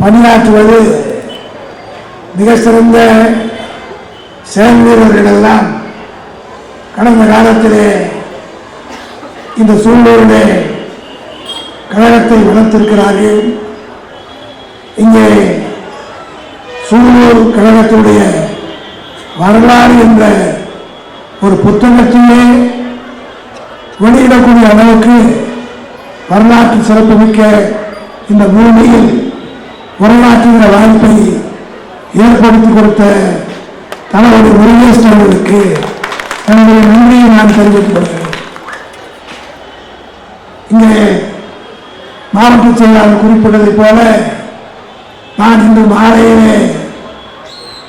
பணியாற்றுவது மிக சிறந்த செயல் வீரர்களெல்லாம் கடந்த காலத்திலே இந்த சூழலிலே கழகத்தை வளர்த்திருக்கிறார்கள். இங்கே சூலூர் கழகத்துடைய வரலாறு என்ற ஒரு புத்தகத்தையே வெளியிடக்கூடிய அளவுக்கு வரலாற்று சிறப்புமிக்க இந்த பூமியில் வரலாற்றுகிற வாய்ப்பை ஏற்படுத்தி கொடுத்த தலைவர் முருகேசன் அவர்களுக்கு என்னுடைய நன்றியை நான் தெரிவித்துக் கொள்கிறேன். இங்கே மாவட்ட செயலாளர் குறிப்பிட்டதைப் போல நான் இன்று மாலையிலே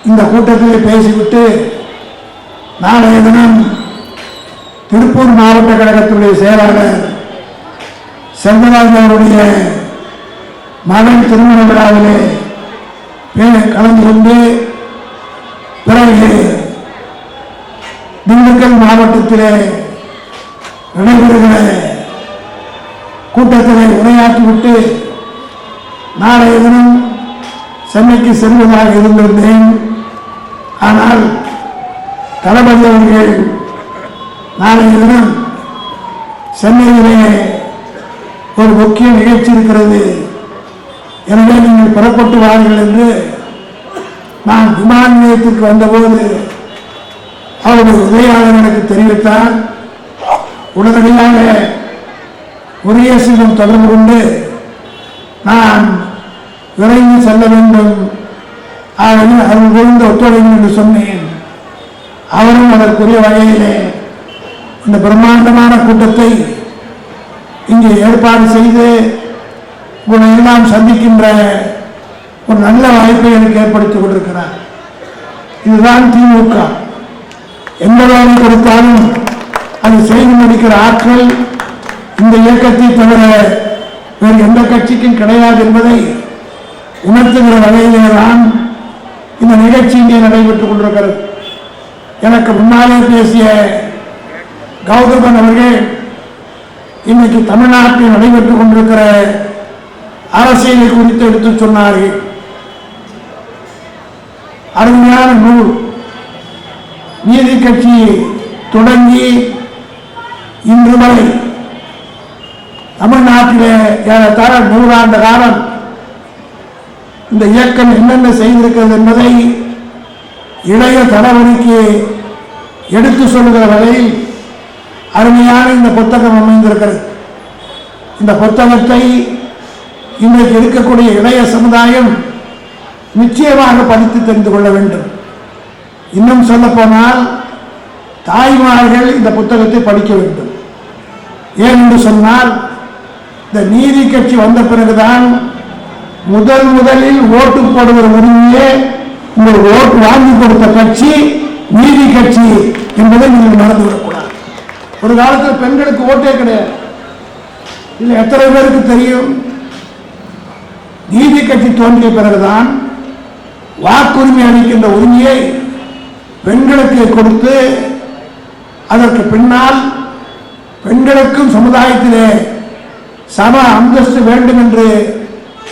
இந்த கூட்டத்திலே பேசிவிட்டு நாளைய தினம் திருப்பூர் மாவட்ட கழகத்துடைய செயலாளர் செல்வராஜ் அவருடைய மகன் திருமண விழாவிலே கலந்து கொண்டு பிறகு திண்டுக்கல் மாவட்டத்திலே நடைபெறுகிற கூட்டத்திலே உரையாற்றிவிட்டு நாளைய தினம் சென்னைக்கு செல்வதாக இருந்திருந்தேன். ஆனால் தளபதி அவர்கள் நாளைய தினம் சென்னையிலே ஒரு முக்கிய நிகழ்ச்சி இருக்கிறது, எனவே நீங்கள் புறப்பட்டு வாருங்கள் என்று நான் விமான நிலையத்திற்கு வந்தபோது அவருடைய உதவியாளர் எனக்கு தெரிவித்தார். உடனடியாக முருகேசனிடம் தொடர்பு கொண்டு நான் விரைந்து செல்ல வேண்டும், ஆகவே அவர்கள் விழுந்து ஒத்துழைக்கும் என்று சொன்னேன். அவரும் அதற்குரிய வகையிலே இந்த பிரம்மாண்டமான கூட்டத்தை இங்கே ஏற்பாடு செய்து உங்களை எல்லாம் சந்திக்கின்ற ஒரு நல்ல வாய்ப்பை எனக்கு ஏற்படுத்திக் கொண்டிருக்கிறார். இதுதான் திமுக. எந்த வேலை கொடுத்தாலும் அது செய்து முடிக்கிற ஆற்றல் இந்த இயக்கத்தை தவிர வேறு எந்த கட்சிக்கும் கிடையாது என்பதை உணர்த்துகிற வகையிலே தான் இந்த நிகழ்ச்சி இங்கே நடைபெற்றுக் கொண்டிருக்கிறது. எனக்கு முன்னாலே பேசிய கௌதமன் அவர்கள் இன்னைக்கு தமிழ்நாட்டில் நடைபெற்றுக் கொண்டிருக்கிற அரசியலை குறித்து எடுத்து சொன்னார்கள். அருமையான நூல். நீதி கட்சி தொடங்கி இன்று வரை தமிழ்நாட்டிலே ஏறத்தாழ 100 ஆண்டு காலம் இந்த இயக்கம் என்னென்ன செய்திருக்கிறது என்பதை இளைய தலைமுறைக்கு எடுத்து சொல்லுகிற வகையில் அருமையான இந்த புத்தகம் அமைந்திருக்கிறது. இந்த புத்தகத்தை இன்றைக்கு இருக்கக்கூடிய இளைய சமுதாயம் நிச்சயமாக படித்து தெரிந்து கொள்ள வேண்டும். இன்னும் சொல்ல போனால் தாய்மார்கள் இந்த புத்தகத்தை படிக்க வேண்டும். ஏன் என்று சொன்னால் இந்த நீதி கட்சி வந்த பிறகுதான் முதலில் ஓட்டு போடுகிற உரிமையே இந்த ஓட்டு வாங்கி கொடுத்த கட்சி நீதி கட்சி என்பதை நீங்கள் மறந்துவிடக்கூடாது. ஒரு காலத்தில் பெண்களுக்கு ஓட்டே கிடையாது. இல்லை, எத்தனை பேருக்கு தெரியும்? நீதி கட்சி தோன்றிய பிறகுதான் வாக்குரிமை அளிக்கின்ற உரிமையை பெண்களுக்கு கொடுத்து அதற்கு பின்னால் பெண்களுக்கும் சமுதாயத்திலே சம அந்தஸ்து வேண்டும் என்று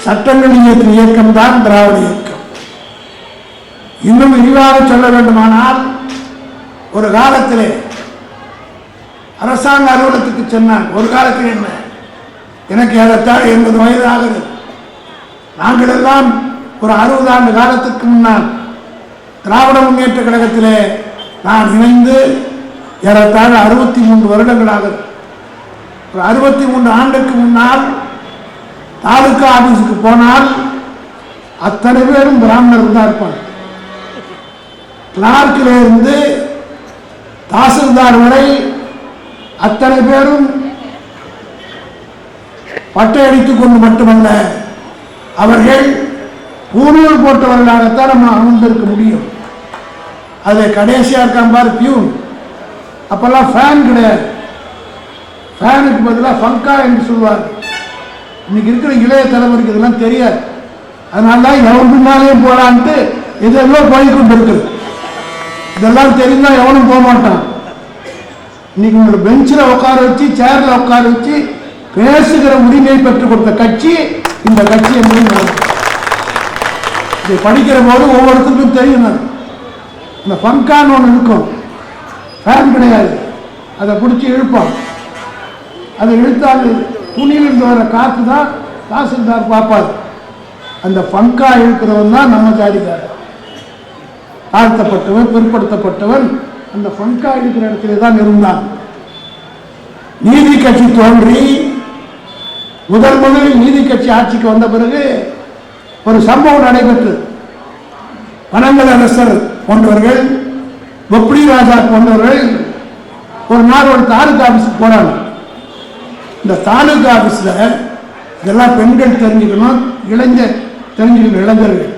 சட்டங்கள் இயற்றிய இயக்கம் தான் திராவிட இயக்கம். இன்னும் விரிவாக சொல்ல வேண்டுமானால் ஒரு காலத்திலே அரசாங்க அலுவலகத்துக்கு சென்றான். ஒரு காலத்தில் என்ன, எனக்கு ஏறத்தாழ 80 வயது ஆகுது. நாங்கள் எல்லாம் ஒரு 60 ஆண்டு காலத்துக்கு முன்னால் திராவிட முன்னேற்ற கழகத்திலே நான் இணைந்து ஏறத்தாழ 63 வருடங்களாக, ஒரு 63 ஆண்டுக்கு முன்னால் தாலுகா ஆபீஸுக்கு போனால் அத்தனை பேரும் பிராமணர்கள் தான் இருப்பாங்க. கிளார்க்கில் இருந்து தாசில்தார் வரை அத்தனை பேரும் பட்டை அடித்துக் கொண்டு மட்டுமல்ல, அவர்கள் பூணூல் போட்டவர்களாகத்தான் நம்ம அமர்ந்திருக்க முடியும். அதை கடைசியா இருக்கான் பாரு பியூன். அப்பெல்லாம் ஃபேன் கிடையாது, ஃபேனுக்கு பதிலாக ஃபங்கா என்று சொல்வார். இன்னைக்கு இருக்கிற இளைய தலைமுறைக்கு இதெல்லாம் தெரியாது. அதனால தான் எவன் பின்னாலேயும் போறான்ட்டு இதெல்லாம் போய்கொண்டு இருக்குது. இதெல்லாம் தெரிந்தா எவனும் போக மாட்டான். இன்னைக்கு உங்களை பெஞ்சில் உட்கார வச்சு சேர்ல உட்கார வச்சு பேசுகிற உரிமையை பெற்றுக் கொடுத்த கட்சி இந்த கட்சி என்பது இதை படிக்கிற போது ஒவ்வொருத்தருக்கும் தெரியும். இந்த ஃபங்கான்னு ஒன்று இருக்கும். ஃபேன் கிடையாது, அதை பிடிச்சி இழுப்பான். அதை இழுத்தால் துணியிலிருந்து வர காற்று தான் தாசில்தார் பார்ப்பார். அந்த பங்கா இழுக்கிறவன் தான் நம்ம ஜாதிக்காரர். தாழ்த்தப்பட்டவன், பிற்படுத்தப்பட்டவன் அந்த பங்கா இருக்கிற இடத்துல தான் இருந்தான். நீதி கட்சி தோன்றி முதலில் நீதி கட்சி ஆட்சிக்கு வந்த பிறகு ஒரு சம்பவம் நடைபெற்று பனங்கல் அரசர் போன்றவர்கள், பொப்ளி ராஜா போன்றவர்கள் ஒரு நாள் ஒரு தாலுகா ஆபீஸுக்கு போறாங்க. இந்த தாலுகா ஆபீஸ்ல இதெல்லாம் பெண்கள் தெரிஞ்சுக்கணும், தெரிஞ்சுக்கணும் இளைஞர்கள்.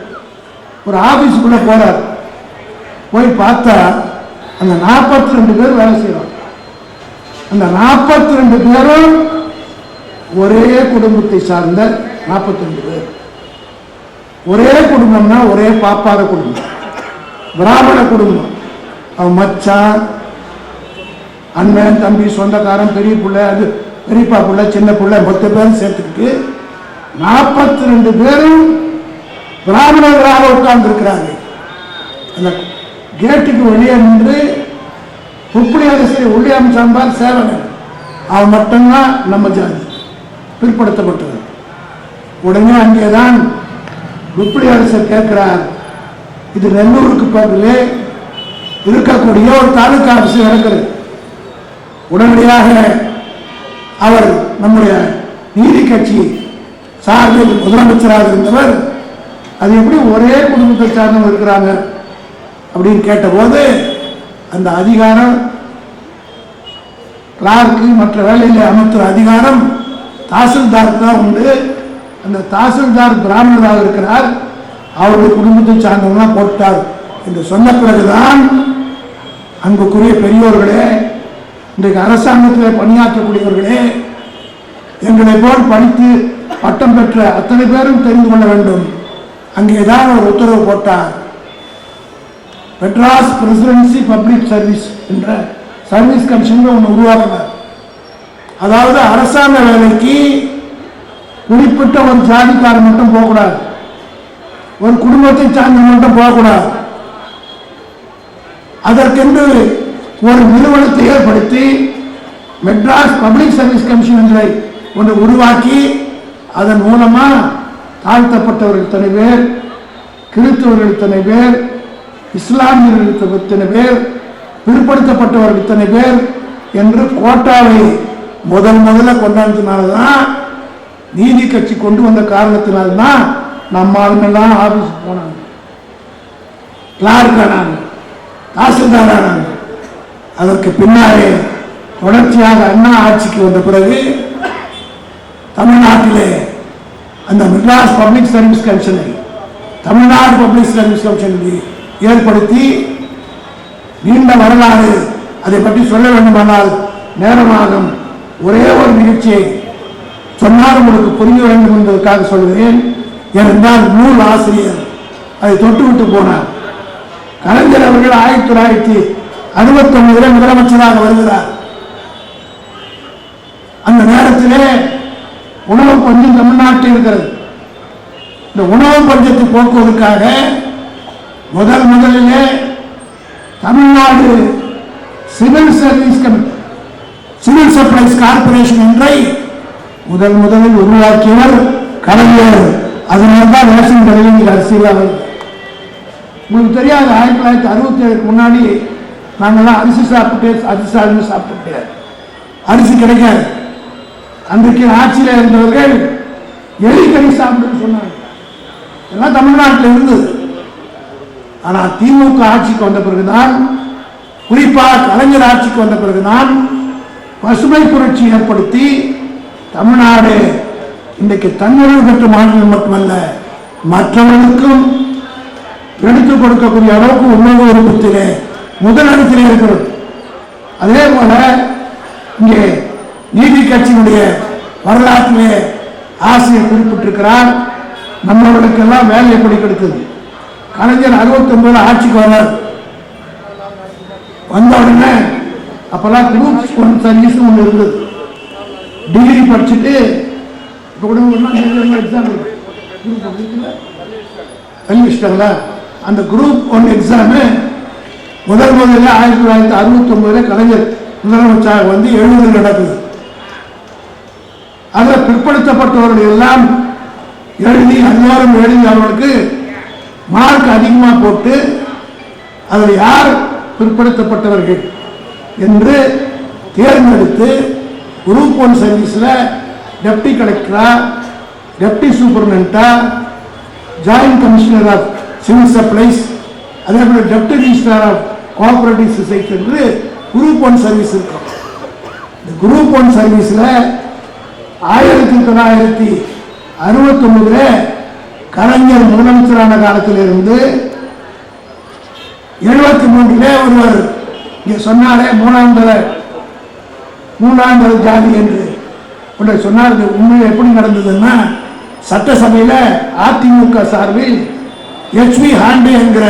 ஒரு ஆபீஸுக்குள்ள போறார். போய் பார்த்தா அந்த 42 பேர் வேலை செய்யறாங்க. அந்த 42 பேரும் ஒரே குடும்பத்தை சார்ந்த 42 பேர். ஒரே குடும்பம்னா ஒரே பாப்பாத குடும்பம், பிராமண குடும்பம். அவன் மச்சான், அண்ணன், தம்பி, சொந்தக்காரன், பெரிய பிள்ளை, அது பெரியப்பா பிள்ளை, சின்ன பிள்ளை, 10 பேரும் சேர்த்துக்கிட்டு 42 பேரும் பிராமணர்களாக உட்கார்ந்து இருக்கிறாங்க. அந்த கேட்டுக்கு வெளியே நின்று உப்புடி அரசரை உள்ளே அமைச்சாம்பார் சேவகன். அவன் மட்டும்தான் நம்ம ஜாதி, பிற்படுத்தப்பட்டது. உடனே அங்கேதான் உப்புடி அரசர் கேட்கிறார், இது நெல்லூருக்கு பக்கத்திலே இருக்கக்கூடிய ஒரு தாலுகா ஆபீஸ் நடக்கிறது. உடனடியாக அவர் நம்முடைய நீதி கட்சி சார்பில் முதலமைச்சராக இருந்தவர், அது எப்படி ஒரே குடும்பத்தை சார்ந்தவங்க இருக்கிறாங்க அப்படின்னு கேட்டபோது, அந்த அதிகாரம் கிளார்க்கு மற்ற வேலையில் அமர்த்துற அதிகாரம் தாசில்தாருக்கு தான் உண்டு. அந்த தாசில்தார் பிராமணராக இருக்கிறார், அவருடைய குடும்பத்தை சார்ந்தவங்க போட்டார் என்று சொன்ன பிறகுதான் அங்குக்குரிய பெரியோர்களே, இன்றைக்கு அரசாங்கத்தில் பணியாற்றக்கூடியவர்களே, எங்களை போல் படித்து பட்டம் பெற்ற அத்தனை பேரும் தெரிந்து கொள்ள வேண்டும். அங்கேதான் ஒரு உத்தரவு போட்டார். மெட்ராஸ் பிரசிடென்சி பப்ளிக் சர்வீஸ் என்ற சர்வீஸ் கமிஷன் ஒன்று உருவாக்கினார். அதாவது அரசாங்க வேலைக்கு குறிப்பிட்ட ஒரு ஜாதிக்காரர் மட்டும் போகக்கூடாது, ஒரு குடும்பத்தை சார்ந்த மட்டும் போகக்கூடாது. அதற்கென்று ஒரு நிறுவனத்தை ஏற்படுத்தி மெட்ராஸ் பப்ளிக் சர்வீஸ் கமிஷன் என்ற ஒன்று உருவாக்கி, அதன் மூலமா தாழ்த்தப்பட்டவர்கள் இத்தனை பேர், கிறிஸ்தவர்கள் இத்தனை பேர், இஸ்லாமியர்கள் இத்தனை பேர், பிற்படுத்தப்பட்டவர்கள் இத்தனை பேர் என்று கோட்டாவை முதல்ல கொண்டாடுறதுனால்தான், நீதி கட்சி கொண்டு வந்த காரணத்தினால்தான் நம்ம ஆளுங்கெல்லாம் ஆபீஸுக்கு போனாங்க, கிளார்க் ஆனாங்க, தாசில்தார் ஆனாங்க. அதற்கு பின்னாலே தொடர்ச்சியாக அண்ணா ஆட்சிக்கு வந்த பிறகு தமிழ்நாட்டிலே அந்த மெட்ராஸ் பப்ளிக் சர்வீஸ் கமிஷனை, தமிழ்நாடு பப்ளிக் சர்வீஸ் கமிஷனை ஏற்படுத்தி, நீண்ட வரலாறு, அதை பற்றி சொல்ல வேண்டுமானால் நேரமாகும். ஒரே ஒரு நிகழ்ச்சியை சொன்னால் உங்களுக்கு புரிய வேண்டும் என்பதற்காக சொல்கிறேன். ஏனென்றால் நூல் ஆசிரியர் அதை தொட்டுவிட்டு போனார். கலைஞர் அவர்கள் 1969 முதலமைச்சராக வருகிறார். அந்த நேரத்திலே உணவு பஞ்சம் தமிழ்நாட்டில் இருக்கிறது. இந்த உணவு பஞ்சத்தை போக்குவதற்காக முதலிலே தமிழ்நாடு சிவில் சப்ளைஸ் கார்பரேஷன் ஒன்றை முதலில் உருவாக்கியவர் கலைஞர். அதனால்தான் ரேஷன் கடையில் அரசியல். உங்களுக்கு தெரியாது, 1967 முன்னாடி நாங்கள்லாம் அரிசி சாப்பிட்டு அரிசி கிடைக்காது. அன்றைக்கு ஆட்சியில் இருந்தவர்கள் எலிக்கறி சாப்பிட்டு சொன்னாங்க. எல்லாம் தமிழ்நாட்டில் இருந்தது. ஆனால் திமுக ஆட்சிக்கு வந்த பிறகுதான், குறிப்பாக கலைஞர் ஆட்சிக்கு வந்த பிறகுதான் பசுமை புரட்சி ஏற்படுத்தி தமிழ்நாடு இன்றைக்கு தன்னுரிமை பெற்ற மாநிலம் மட்டுமல்ல, மற்றவர்களுக்கும் எடுத்துக் கொடுக்கக்கூடிய அளவுக்கு உணவு உற்பத்தியிலே முதலிடத்திலே இருக்கிறது. அதே போல இங்கே நீதி கட்சியினுடைய வரலாற்றிலே ஆசிரியர் குறிப்பிட்டிருக்கிறார், நம்மளுக்கெல்லாம் வேலை எப்படி கிடைத்தது. கலைஞர் 69 ஆட்சிக்கு வர்றார். வந்த உடனே அப்பெல்லாம் குரூப் 1 சர்வீஸ் ஒன்று இருந்தது. டிகிரி படிச்சுட்டு இப்போ கூட எக்ஸாம் அறிவிச்சிட்டாங்களா, அந்த குரூப் 1 எக்ஸாமு முதல்ல 1969 கலைஞர் முதலமைச்சராக வந்து எழுதுதல் நடக்குது. அதில் பிற்படுத்தப்பட்டவர்கள் எல்லாம் எழுதி அதிகாரம் எழுதி அவர்களுக்கு மார்க் அதிகமாக போட்டு அதில் யார் பிற்படுத்தப்பட்டவர்கள் என்று தேர்ந்தெடுத்து குரூப் 1 சர்வீஸில் டெப்டி கலெக்டரா, டெப்டி சூப்பர்டென்டா, joint commissioner of civil supplies, அதே போல deputy registrar of cooperative society என்று குரூப் 1 சர்வீஸ் இருக்கும். இந்த குரூப் 1 சர்வீஸில் 1969 கலைஞர் முதலமைச்சரான காலத்திலிருந்து 73 ஒருவர் இங்கே சொன்னாரே மூன்றாம் ஜாதி என்று ஒன்றை சொன்னார். உண்மையில் எப்படி நடந்ததுன்னா, சட்டசபையில் அதிமுக சார்பில் HV ஹாண்டே என்கிற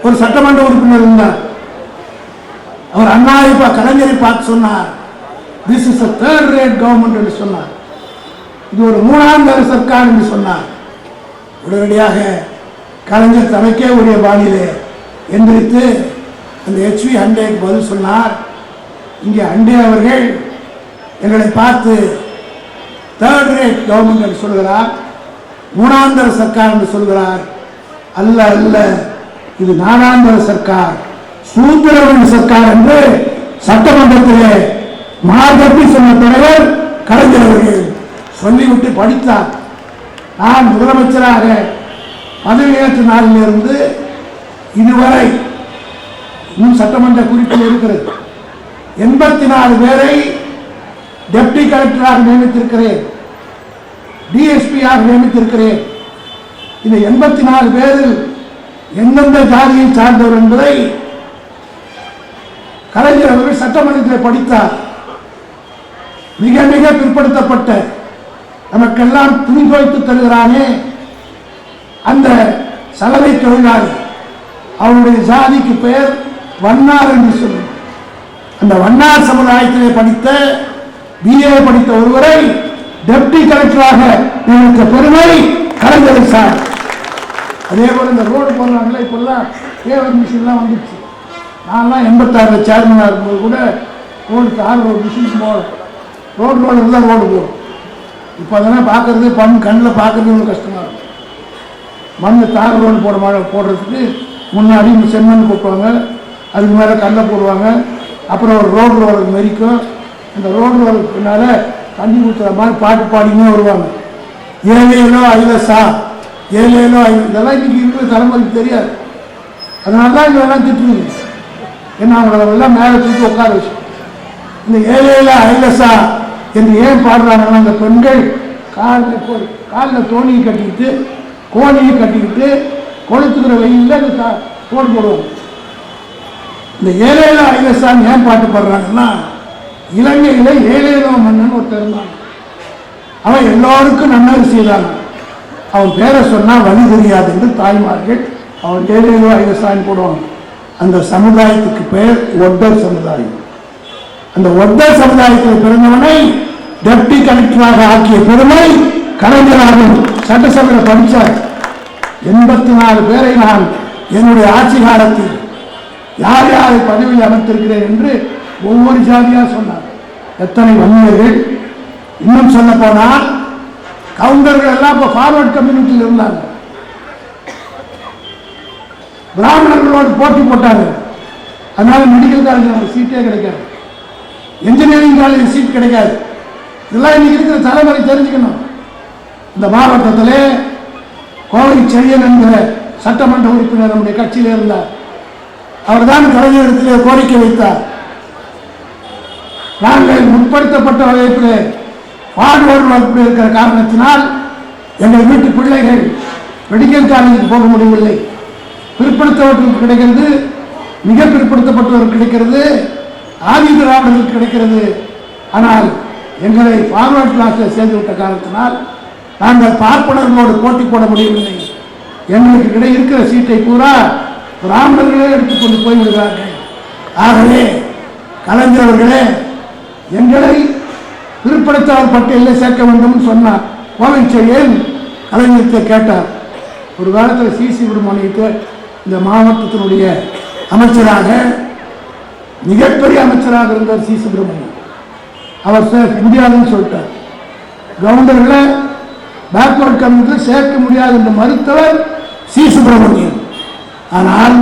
ஒரு சட்டமன்ற உறுப்பினர் இருந்தார். அவர் அண்ணாவை கலைஞரை பார்த்து சொன்னார், this is a third rate government என்று சொன்னார். இது ஒரு 3ஆம் தர சர்க்கார் என்று சொன்னார். உடனடியாக கலைஞர் தனக்கே உரிய பாணியிலே எந்திரித்து அந்த HV ஹண்டேக்கு பதில் சொன்னார். இங்கே ஹண்டே அவர்கள் எங்களை பார்த்து தேர்ட் ரேட் கவர்மெண்ட் என்று சொல்கிறார், 3ஆம் தர சர்க்கார் என்று சொல்கிறார். அல்ல அல்ல, இது 4ஆம் தர சர்க்கார், சூத்திரவன் சர்க்கார் என்று சட்டமன்றத்திலே மார்கட்டி சொன்ன தலைவர் கலைஞர் அவர்கள் சொல்லிவிட்டு படித்தார். நான் முதலமைச்சராக பதவியேற்ற நாளிலிருந்து இதுவரை இன்னும் சட்டமன்ற குறிப்பில் இருக்கிறது, 84 பேரை டெப்டி கலெக்டராக நியமித்திருக்கிறேன், டிஎஸ்பியாக நியமித்திருக்கிறேன். இந்த 84 பேரில் எந்தெந்த ஜாதியை சார்ந்தவர் என்பதை கலைஞர் அவர்கள் சட்டமன்றத்தில் படித்தார். மிக மிக பிற்படுத்தப்பட்ட நமக்கெல்லாம் துணி துவைத்து தருகிறானே அந்த சலவை தொழிலாளி, அவருடைய ஜாதிக்கு பெயர் வண்ணார் என்று சொல்லும். அந்த வண்ணார் சமுதாயத்திலே படித்த BA படித்த ஒருவரை டெப்டி கலெக்டராக நியமித்த பெருமை கலைஞர் சார். அதே போல இந்த ரோடு போடுறாங்களே, இப்பெல்லாம் பேவர் மிஷின்லாம் வந்துச்சு. நான்லாம் 86 சேர்மனாக இருக்கும்போது கூட ரோடு தார் ரோடு மிஷின் ரோடு இருந்தால் ரோடு போடும். இப்போ அதெல்லாம் பார்க்கறது கண்ணில் பார்க்கறது கஷ்டமாக இருக்கும். மண் தார் ரோடு போடுறதுக்கு முன்னாடி செம்மண் கொட்டுவாங்க, அதுக்கு மேலே கல்லை போடுவாங்க, அப்புறம் ஒரு ரோடு ரோலுக்கு மெரிக்கும். அந்த ரோடு ரோலுக்கு பின்னால் தண்ணி ஊற்றுற மாதிரி பாட்டு பாடினே வருவாங்க. 7 ஐலசா 7 இதெல்லாம் இன்னைக்கு இருக்கிற தலைமுறைக்கு தெரியாது. அதனால தான் இதெல்லாம் திட்டுவீங்க. ஏன்னா அவங்களெல்லாம் மேலே தூக்கி உட்கார வச்சு இந்த 7 ஐலசா என்று ஏன் பாடுறாங்கன்னா, அந்த பெண்கள் காலில் தோணியை கட்டிக்கிட்டு கோணியை கட்டிக்கிட்டு கொளுத்துக்கிற வெயிலில் போட்டு போடுவாங்க. இந்த 7 ஐலசான்னு ஏன் பாட்டு பாடுறாங்கன்னா, இலங்கையில் 7 மன்னன் ஒருத்தர் இருந்தாங்க. அவன் எல்லோருக்கும் நன்னது செய்தாங்க. அவன் பேரை சொன்னால் வழி தெரியாது என்று தாய்மார்கள் அவன் 7 ஐலசான்னு போடுவாங்க. அந்த சமுதாயத்துக்கு பெயர் ஒட்டர் சமுதாயம். அந்த ஒட்டர் சமுதாயத்தில் பிறந்தவனை டெப்டி கலெக்டராக ஆக்கிய பெருமை கலைஞராகும். சட்டசபையில் படித்தார். 84 பேரை நான் என்னுடைய ஆட்சி காலத்தில் யார் யாரை பதவியில் அமைத்திருக்கிறேன் என்று ஒவ்வொரு ஜாதியாக சொன்னார். எத்தனை வன்னியர்கள், இன்னும் சொல்ல போனால் கவுண்டர்கள் எல்லாம் இப்போ ஃபார்வர்ட் கம்யூனிட்டியில் இருந்தாங்க. பிராமணர்களோடு போட்டி போட்டாங்க. அதனால மெடிக்கல் காலேஜ் சீட்டே கிடைக்காது, என்ஜினியரிங் காலேஜ் சீட் கிடைக்காது. இதெல்லாம் இன்னைக்கு இருக்கிற தலைமுறை தெரிஞ்சுக்கணும். இந்த மாவட்டத்திலே கோவை செழியன் என்கிற சட்டமன்ற உறுப்பினர் நம்முடைய கட்சியிலே இருந்தார். அவர் தான் கலைஞரிடத்திலே கோரிக்கை வைத்தார். நாங்கள் முற்படுத்தப்பட்ட வகையிலே பாடுவோர் வகுப்பில் இருக்கிற காரணத்தினால் எங்கள் வீட்டு பிள்ளைகள் மெடிக்கல் காலேஜுக்கு போக முடியவில்லை. பிற்படுத்தவர்களுக்கு கிடைக்கிறது, மிக பிற்படுத்தப்பட்டவர்களுக்கு கிடைக்கிறது, ஆதி திராவிடர்களுக்கு கிடைக்கிறது. ஆனால் எங்களை ஃபார்வர்ட் கிளாஸில் சேர்ந்துவிட்ட காரணத்தினால் நாங்கள் பார்ப்பனர்களோடு போட்டி போட முடியவில்லை. எங்களுக்கு இருக்கிற சீட்டை பூரா பிராமணர்களே எடுத்துக்கொண்டு போய்விடுகிறார்கள். ஆகவே கலைஞர் அவர்களே எங்களை பிற்படுத்தவர் பட்டியலில் சேர்க்க வேண்டும் சொன்னார். கோவை செழியன் கலைஞரத்தை கேட்டார். ஒரு காலத்தில் சிசி விடுமானியத்தை இந்த மாவட்டத்தினுடைய அமைச்சராக, மிகப்பெரிய அமைச்சராக இருந்தார் சி சுப்பிரமணியம். அவர் முடியாதுன்னு சொல்லிட்டார். கவுண்டர்களை பேக்வர்ட் கம்யூனிட்டியில் சேர்க்க முடியாது என்று மறுத்தவர் சி சுப்பிரமணியம். ஆனால்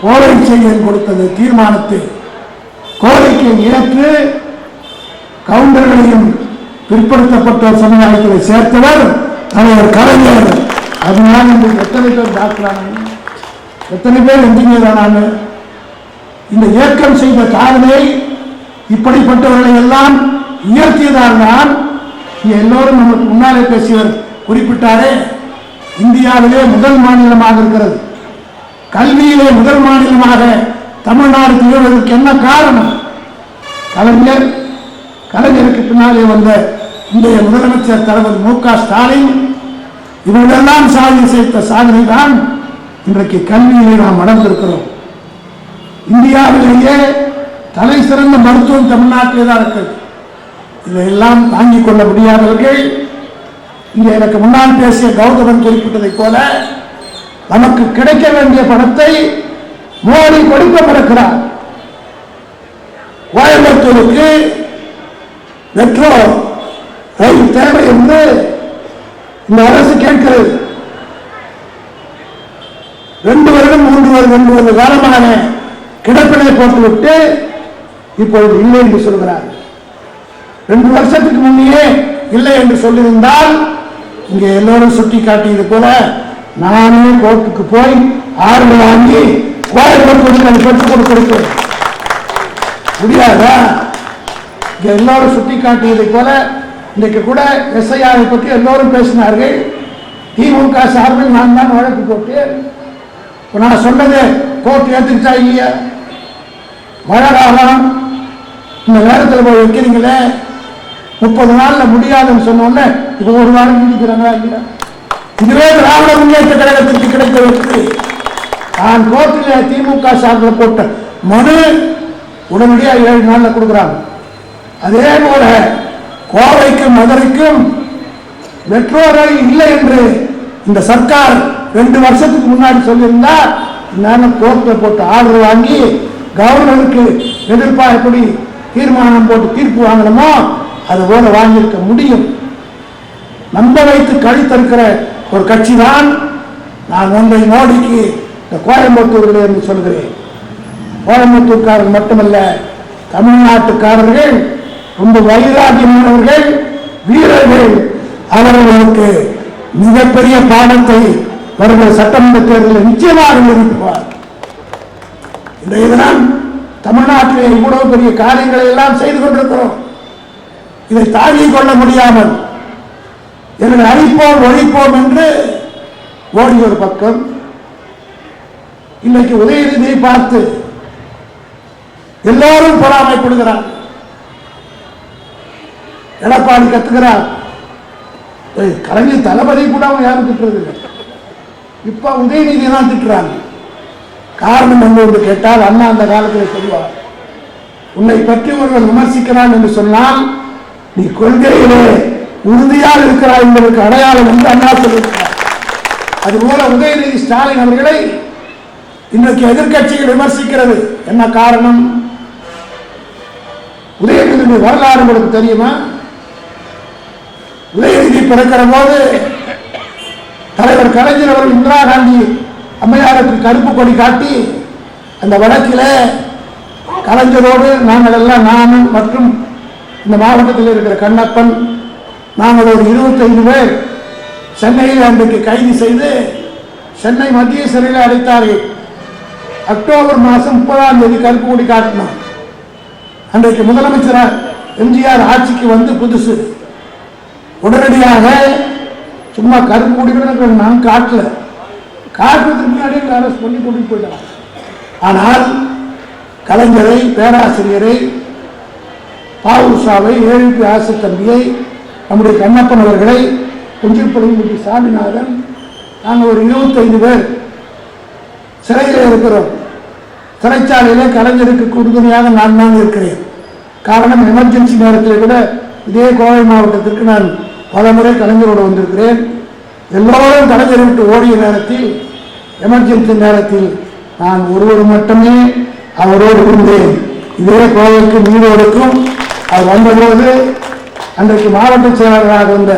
கோவை செய்யல் கொடுத்தது தீர்மானத்தை கோரிக்கை ஏற்று கவுண்டர்களையும் பிற்படுத்தப்பட்ட சமுதாயத்தில் சேர்த்தவர் தலைவர் கலைஞர். அதனால் இன்றைக்கு எத்தனை பேர் டாக்டர் ஆனாங்க, எத்தனை பேர் இன்ஜினியர் ஆனாங்க. இந்த இயக்கம் செய்த சாதனை இப்படிப்பட்டவர்களை எல்லாம் உயர்த்தியதால்தான் எல்லோரும் நமக்கு முன்னாலே பேசியவர் குறிப்பிட்டாரே, இந்தியாவிலே முதல் மாநிலமாக இருக்கிறது, கல்வியிலே முதல் மாநிலமாக தமிழ்நாடு திகழ்வதற்கு என்ன காரணம்? கலைஞருக்கு பின்னாலே வந்த இன்றைய முதலமைச்சர் தலைவர் மு.க. ஸ்டாலின் இவர்களெல்லாம் சாதனை செய்த சாதனை தான் இன்றைக்கு கல்வியிலே நாம் வளர்ந்திருக்கிறோம். இந்தியாவிலேயே தலை சிறந்த மருத்துவம் தமிழ்நாட்டிலே தான் இருக்கிறது. இதையெல்லாம் தாங்கிக் கொள்ள முடியாதவர்கள் இங்கே எனக்கு முன்னால் பேசிய கௌதமன் குறிப்பிட்டதைப் போல நமக்கு கிடைக்க வேண்டிய பணத்தை மோடி கொடுக்க மறுக்கிறார். கோயம்புத்தூருக்கு மெட்ரோ ரயில் தேவை என்று இந்த அரசு கேட்கிறது. 2 வருடம் 3 வருட காலமாக கிடப்பினை போட்டுவிட்டு இப்பொழுது இல்லை என்று சொல்கிறார். 2 வருஷத்துக்கு முன்னே இல்லை என்று சொல்லியிருந்தால் இங்கே எல்லோரும் சுட்டி காட்டியது போல நானே கோர்ட்டுக்கு போய் ஆர்டர் வாங்கி கோயம்புத்தூருக்கு அதை பெற்றுக் கொடுக்கிறேன். முடியாதா? இங்கே எல்லோரும் சுட்டி காட்டியதை போல இன்றைக்கு கூட எஸ்ஐஆரை பற்றி எல்லோரும் பேசினார்கள். திமுக சார்பில் நான் தான் வழக்கு போட்டேன். நான் சொன்னது கோர்ட் ஏற்றுக்கிட்டா இல்லையா? மழை காலம் இந்த நேரத்தில் போய் வைக்கிறீங்களே, 30 நாள்ல முடியாதுன்னு சொன்னோன்னே இப்போ 1 வாரம் நீடிக்கிறாங்களா இல்லையா? இதுவே திராவிட முன்னேற்ற கழகத்திற்கு கிடைத்த வெற்றி. நான் கோர்ட்டில் திமுக சார்பில் போட்ட மனு உடனடியாக 7 நாள்ல கொடுக்குறாங்க. அதே போல கோவைக்கும் மதுரைக்கும் மெட்ரோ ரயில் இல்லை என்று இந்த சர்க்கார் 2 வருஷத்துக்கு முன்னாடி சொல்லியிருந்தா நான் கோர்ட்டில் போட்டு ஆர்டர் வாங்கி கவர்னருக்கு எதிர்ப்பாக எப்படி தீர்மானம் போட்டு தீர்ப்பு வாங்கணுமோ அது போல வாங்கியிருக்க முடியும். நம்ப வைத்து கழித்திருக்கிற ஒரு கட்சி தான் நான் ஒன்றை மோடிக்கு இந்த கோயம்புத்தூரில் என்று சொல்கிறேன். கோயம்புத்தூர்காரர்கள் மட்டுமல்ல, தமிழ்நாட்டுக்காரர்கள் ரொம்ப வைராகியமானவர்கள், வீரர்கள். அவர்களுக்கு மிகப்பெரிய பாடத்தை வருகிற சட்டமன்ற தேர்தலில் நிச்சயமாக நிரூபிப்பார். இன்றைய தினம் தமிழ்நாட்டிலே இவ்வளவு பெரிய காரியங்களை எல்லாம் செய்து கொண்டிருக்கிறோம். இதை தாங்கிக் கொள்ள முடியாமல் எங்களை அழிப்போம் ஒழிப்போம் என்று ஓடி ஒரு பக்கம், இன்னைக்கு உதயநிதியை பார்த்து எல்லோரும் பொறாமைப்படுகிறார். எடப்பாடி கத்துக்கிறார், கலைஞர் தளபதி கூட அவங்க யாரும் திட்டுறது இல்லை. இப்ப உதயநிதி தான் திட்டுறாங்க. காரணம் என்ன என்று கேட்டால், அண்ணா அந்த காலத்தில் சொல்வார், உன்னை பற்றி ஒருவர் விமர்சிக்கிறான் என்று சொன்னால் நீ கொள்கையிலே உறுதியாக இருக்கிறார் என்பதற்கு அடையாளம் என்று அண்ணா சொல்லியிருக்கிறார். அதுபோல உதயநிதி ஸ்டாலின் அவர்களை இன்றைக்கு எதிர்கட்சிகள் விமர்சிக்கிறது. என்ன காரணம்? உதயநிதி வரலாறு உங்களுக்கு தெரியுமா? உதயநிதி பிறக்கிற போது தலைவர் கலைஞர் அவர்கள் இந்திரா காந்தி அம்மையாருக்கு கருப்பு கொடி காட்டி அந்த வழக்கில் கலைஞரோடு நாங்கள் எல்லாம், நானும் மற்றும் இந்த மாவட்டத்தில் இருக்கிற கண்ணப்பன், நாங்கள் ஒரு 25 பேர் சென்னையில் அன்றைக்கு கைது செய்து சென்னை மத்திய சிறையில் அடைத்தார்கள். அக்டோபர் மாதம் 30ஆம் தேதி கருப்பு கொடி காட்டினோம். அன்றைக்கு முதலமைச்சர் எம்ஜிஆர் ஆட்சிக்கு வந்து புதுசு, உடனடியாக சும்மா கருப்பு கொடி கூட நான் காட்டல, காட்டுறதுக்கு முன்னாடி அரெஸ்ட் பண்ணி கொண்டு போயிட்டாங்க. ஆனால் கலைஞரை, பேராசிரியரை, பாவுசாவை, ஏழுபி ஆசை தம்பியை, நம்முடைய கண்ணப்பன் அவர்களை, குஞ்சிப்பள்ளி சாமிநாதன், நாங்கள் ஒரு 25 பேர் சிறையில் இருக்கிறோம். சிறைச்சாலையில் கலைஞருக்கு உறுதுணையாக நான் தான் இருக்கிறேன். காரணம், எமர்ஜென்சி நேரத்தில் கூட இதே கோவை மாவட்டத்திற்கு நான் பல முறை கலைஞரோடு வந்திருக்கிறேன். எல்லோரும் கலைஞரை விட்டு ஓடிய நேரத்தில், எமர்ஜென்சி நேரத்தில் நான் ஒருவர் மட்டுமே அவரோடு இருந்தேன். இதே கோவைக்கு நீரோடுக்கும் அவர் வந்தபோது அன்றைக்கு மாவட்ட செயலாளராக இருந்த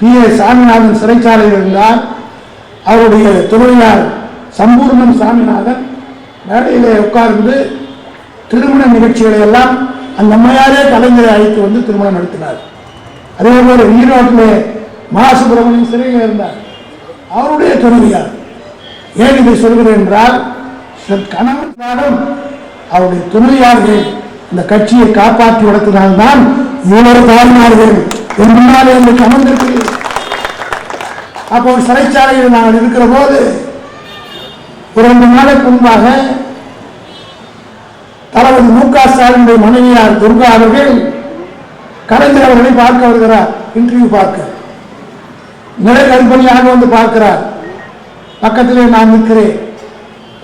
PA சாமிநாதன் சிறைச்சாலையில் இருந்தார். அவருடைய துணையார் சம்பூர்ணம் சாமிநாதன் மேடையிலே உட்கார்ந்து திருமண நிகழ்ச்சிகளை எல்லாம் அந்த அம்மையாரே கலைஞரை அழைத்து வந்து திருமணம் நடத்தினார். அதே போல ஈரோட்டிலே மாசுப்பிரமணியன் சிறையில் இருந்தார். அவருடைய துணையார். ஏன் இதை சொல்கிறேன் என்றால் கணவன் அவருடைய துணையார்கள் இந்த கட்சியை காப்பாற்றி வளர்த்தினால்தான் இவ்வளவு தாழ்ந்தார்கள் என்பதால் எங்களுக்கு அமர்ந்திருக்கிறேன். அப்போ சிறைச்சாலையில் நாங்கள் இருக்கிற போது ஒரு 2 நாளுக்கு முன்பாக தளபதி MK ஸ்டாலினுடைய மனைவியார் துர்கா அவர்கள் கலைஞர் அவர்களை பார்க்க வருகிறார். இன்டர்வியூ பார்க்க நிலை கற்பனையாக வந்து பார்க்கிறார். பக்கத்திலே நான் நிற்கிறேன்.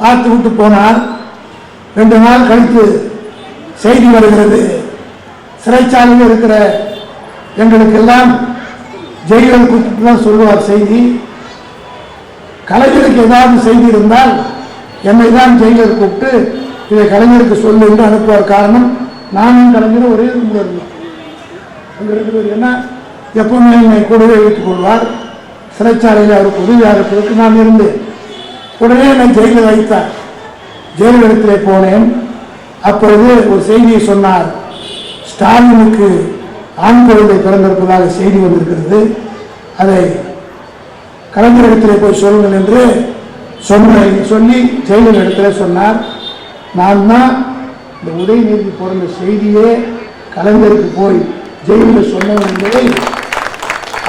பார்த்து விட்டு போனார். 2 நாள் கழித்து செய்தி வருகிறது. சிறைச்சாலையில் இருக்கிற எங்களுக்கு எல்லாம் ஜெயிலர் கூப்பிட்டு தான் சொல்லுவார் செய்தி. கலைஞருக்கு ஏதாவது செய்தி இருந்தால் என்னை தான் ஜெயிலர் கூப்பிட்டு இதை கலைஞருக்கு சொல்லு என்று அனுப்புவார். காரணம் நானும் கலைஞரும் ஒரே ரூமில் இருந்தோம். அங்கே இருக்கிறவர் என்ன எப்பவுமே என்னை கூடவே வைத்துக் கொள்வார். சிறைச்சாலையில் அவருக்கு உதவியாக இருப்பதற்கு நான் இருந்தேன். உடனே என்னை ஜெயிலில் வைத்தார். ஜெயிலிடத்திலே போனேன். அப்பொழுது ஒரு செய்தியை சொன்னார். ஸ்டாலினுக்கு ஆண் குழந்தை பிறந்திருப்பதாக செய்தி வந்திருக்கிறது. அதை கலைஞரிடத்திலே போய் சொல்லுங்கள் என்று சொல்லி ஜெயிலர் இடத்துல சொன்னார். நான் தான் இந்த உதயநிதி பிறந்த செய்தியே கலைஞருக்கு போய் ஜெயிலில் சொன்னவர் என்பதை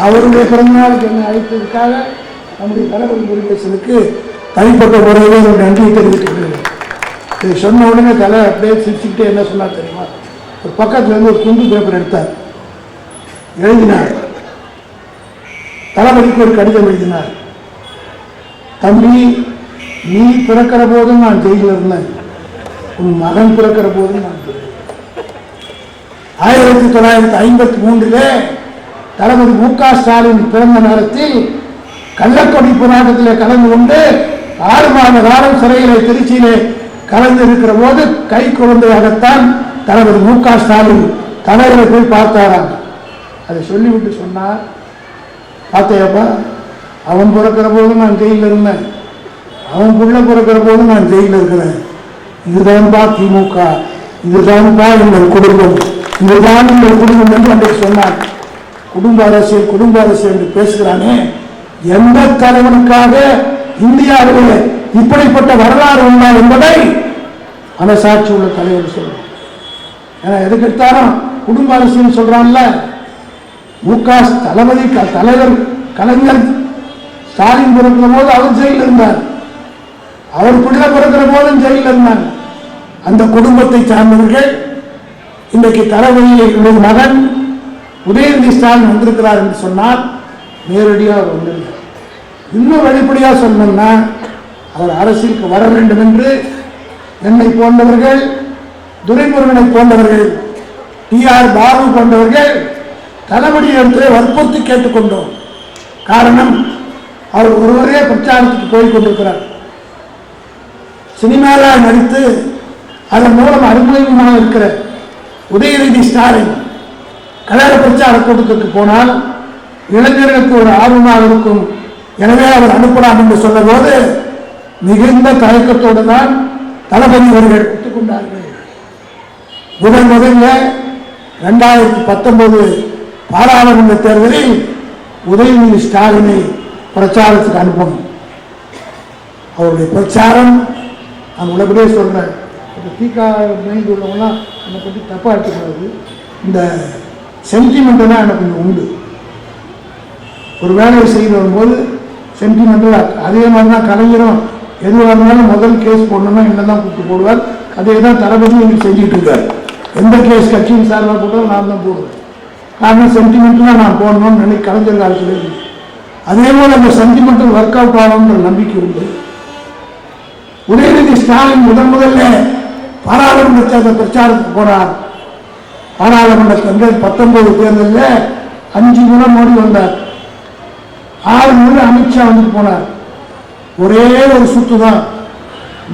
அவருடைய பிறந்தநாளுக்கு என்னை அழைத்ததற்காக நம்முடைய தளபதி முருகேசனுக்கு தனிப்பட்ட முறையிலே ஒரு நன்றியை தெரிவித்துக்கிறேன். இதை சொன்ன உடனே தலை அப்படியே சிரிச்சுக்கிட்டே என்ன சொன்னார் தெரியுமா? ஒரு பக்கத்துல இருந்து ஒரு துண்டு பேப்பர் எடுத்தார். எழுதினார். தளபதிக்கு ஒரு கடிதம் எழுதினார். தம்பி, நீ பிறக்கிற போதும் நான் ஜெயிலில் இருந்தேன். உன் மகன் பிறக்கிற போதும் நான் 1953 தளபதி MK ஸ்டாலின் பிறந்த நேரத்தில் கள்ளக்கொடி போராட்டத்தில் கலந்து கொண்டு 6 மாத காலம் சிறையிலே திருச்சியிலே கலந்து இருக்கிற போது கை குழந்தையாகத்தான் தளபதி MK ஸ்டாலின் தலைவரை போய் பார்த்தாராம். அதை சொல்லிவிட்டு சொன்னார், பார்த்தையாப்பா, அவன் பிறக்கிற போதும் நான் ஜெயிலில் இருந்தேன், அவன் புள்ள பிறக்கிற போதும் நான் ஜெயிலில் இருக்கிறேன். இதுதான்பா திமுக, இதுதான்பா எங்கள் குடும்பம், இதுதான் எங்கள் குடும்பம் என்று அன்றைக்கு சொன்னார். குடும்ப அரசியல் என்று பேசுகிறானே, எந்த தலைவனுக்காக இந்தியாவில் இப்படிப்பட்ட வரலாறு உண்டா என்பதை மனசாட்சி உள்ள தலைவர் சொல்றான். ஏன்னா எதுக்கு எடுத்தாலும் குடும்ப அரசியல் சொல்றான்ல. தளபதி தலைவர் கலைஞர் ஸ்டாலின் பிறக்கிற போது அவர் ஜெயிலில் இருந்தார். அவர் பிள்ளை பிறக்கிற போதும் ஜெயிலில் இருந்தார். அந்த குடும்பத்தை சார்ந்தவர்கள் இன்றைக்கு தளபதியுடைய மகன் உதயநிதி ஸ்டாலின் வந்திருக்கிறார் என்று சொன்னால் நேரடியாக அவர் வந்திருக்கிறார். இன்னும் வெளிப்படையாக சொன்னோம்னா அவர் அரசியலுக்கு வர வேண்டும் என்று என்னை போன்றவர்கள், துரைமுருகனை போன்றவர்கள், TR பாபு போன்றவர்கள் தளபதி இடத்திலே வற்புறுத்தி கேட்டுக்கொண்டோம். காரணம், அவர் ஒருவரே பிரச்சாரத்துக்கு போய் கொண்டிருக்கிறார். சினிமாவில் நடித்து அதன் மூலம் அறிமுகமாக இருக்கிற உதயநிதி ஸ்டாலின் கழக பிரச்சார கூட்டத்திற்கு போனால் இளைஞர்களுக்கு ஒரு ஆர்வமாக இருக்கும், எனவே அவர் அனுப்பலாம் என்று சொன்ன போது மிகுந்த தயக்கத்தோடு தான் தளபதி அவர்கள் ஒத்துக்கொண்டார்கள். முதல்ல 2019 பாராளுமன்ற தேர்தலில் உதயநிதி ஸ்டாலினை பிரச்சாரத்துக்கு அனுப்பணும். அவருடைய பிரச்சாரம் நான் உள்ளபடியே சொல்றேன். தீக்கா மைண்ட் உள்ளவங்களாம் என்னை பற்றி தப்பா எடுத்துக்கூடாது. இந்த சென்டிமெண்டெல்லாம் எனக்கு கொஞ்சம் உண்டு. ஒரு வேலையை செய்து வரும்போது சென்டிமெண்டலாக அதே மாதிரி தான் கலைஞரும் எதுவாக இருந்தாலும் முதல் கேஸ் போடணும்னா என்ன தான் கூப்பிட்டு போடுவார். அதே தான் தளபதி எனக்கு செஞ்சுட்டு இருக்கார். எந்த கேஸ் கட்சியின் சார்பாக போட்டாலும் நான் தான் போடுவேன். காரணம் சென்டிமெண்ட்லாம் நான் போடணும்னு நினைக்க கலைஞர் காலத்தில். அதே போல் அந்த சென்டிமெண்டல் ஒர்க் அவுட் ஆகணுன்ற நம்பிக்கை உண்டு. உதயநிதி ஸ்டாலின் முதல்ல பாராளுமன்ற தேர்தல் பிரச்சாரத்துக்கு போனார். பாராளுமன்ற 2019 தேர்தலில் 5 முறை மோடி வந்தார், 6 முறை அமித்ஷா வந்துட்டு போனார். ஒரே ஒரு சுற்று தான்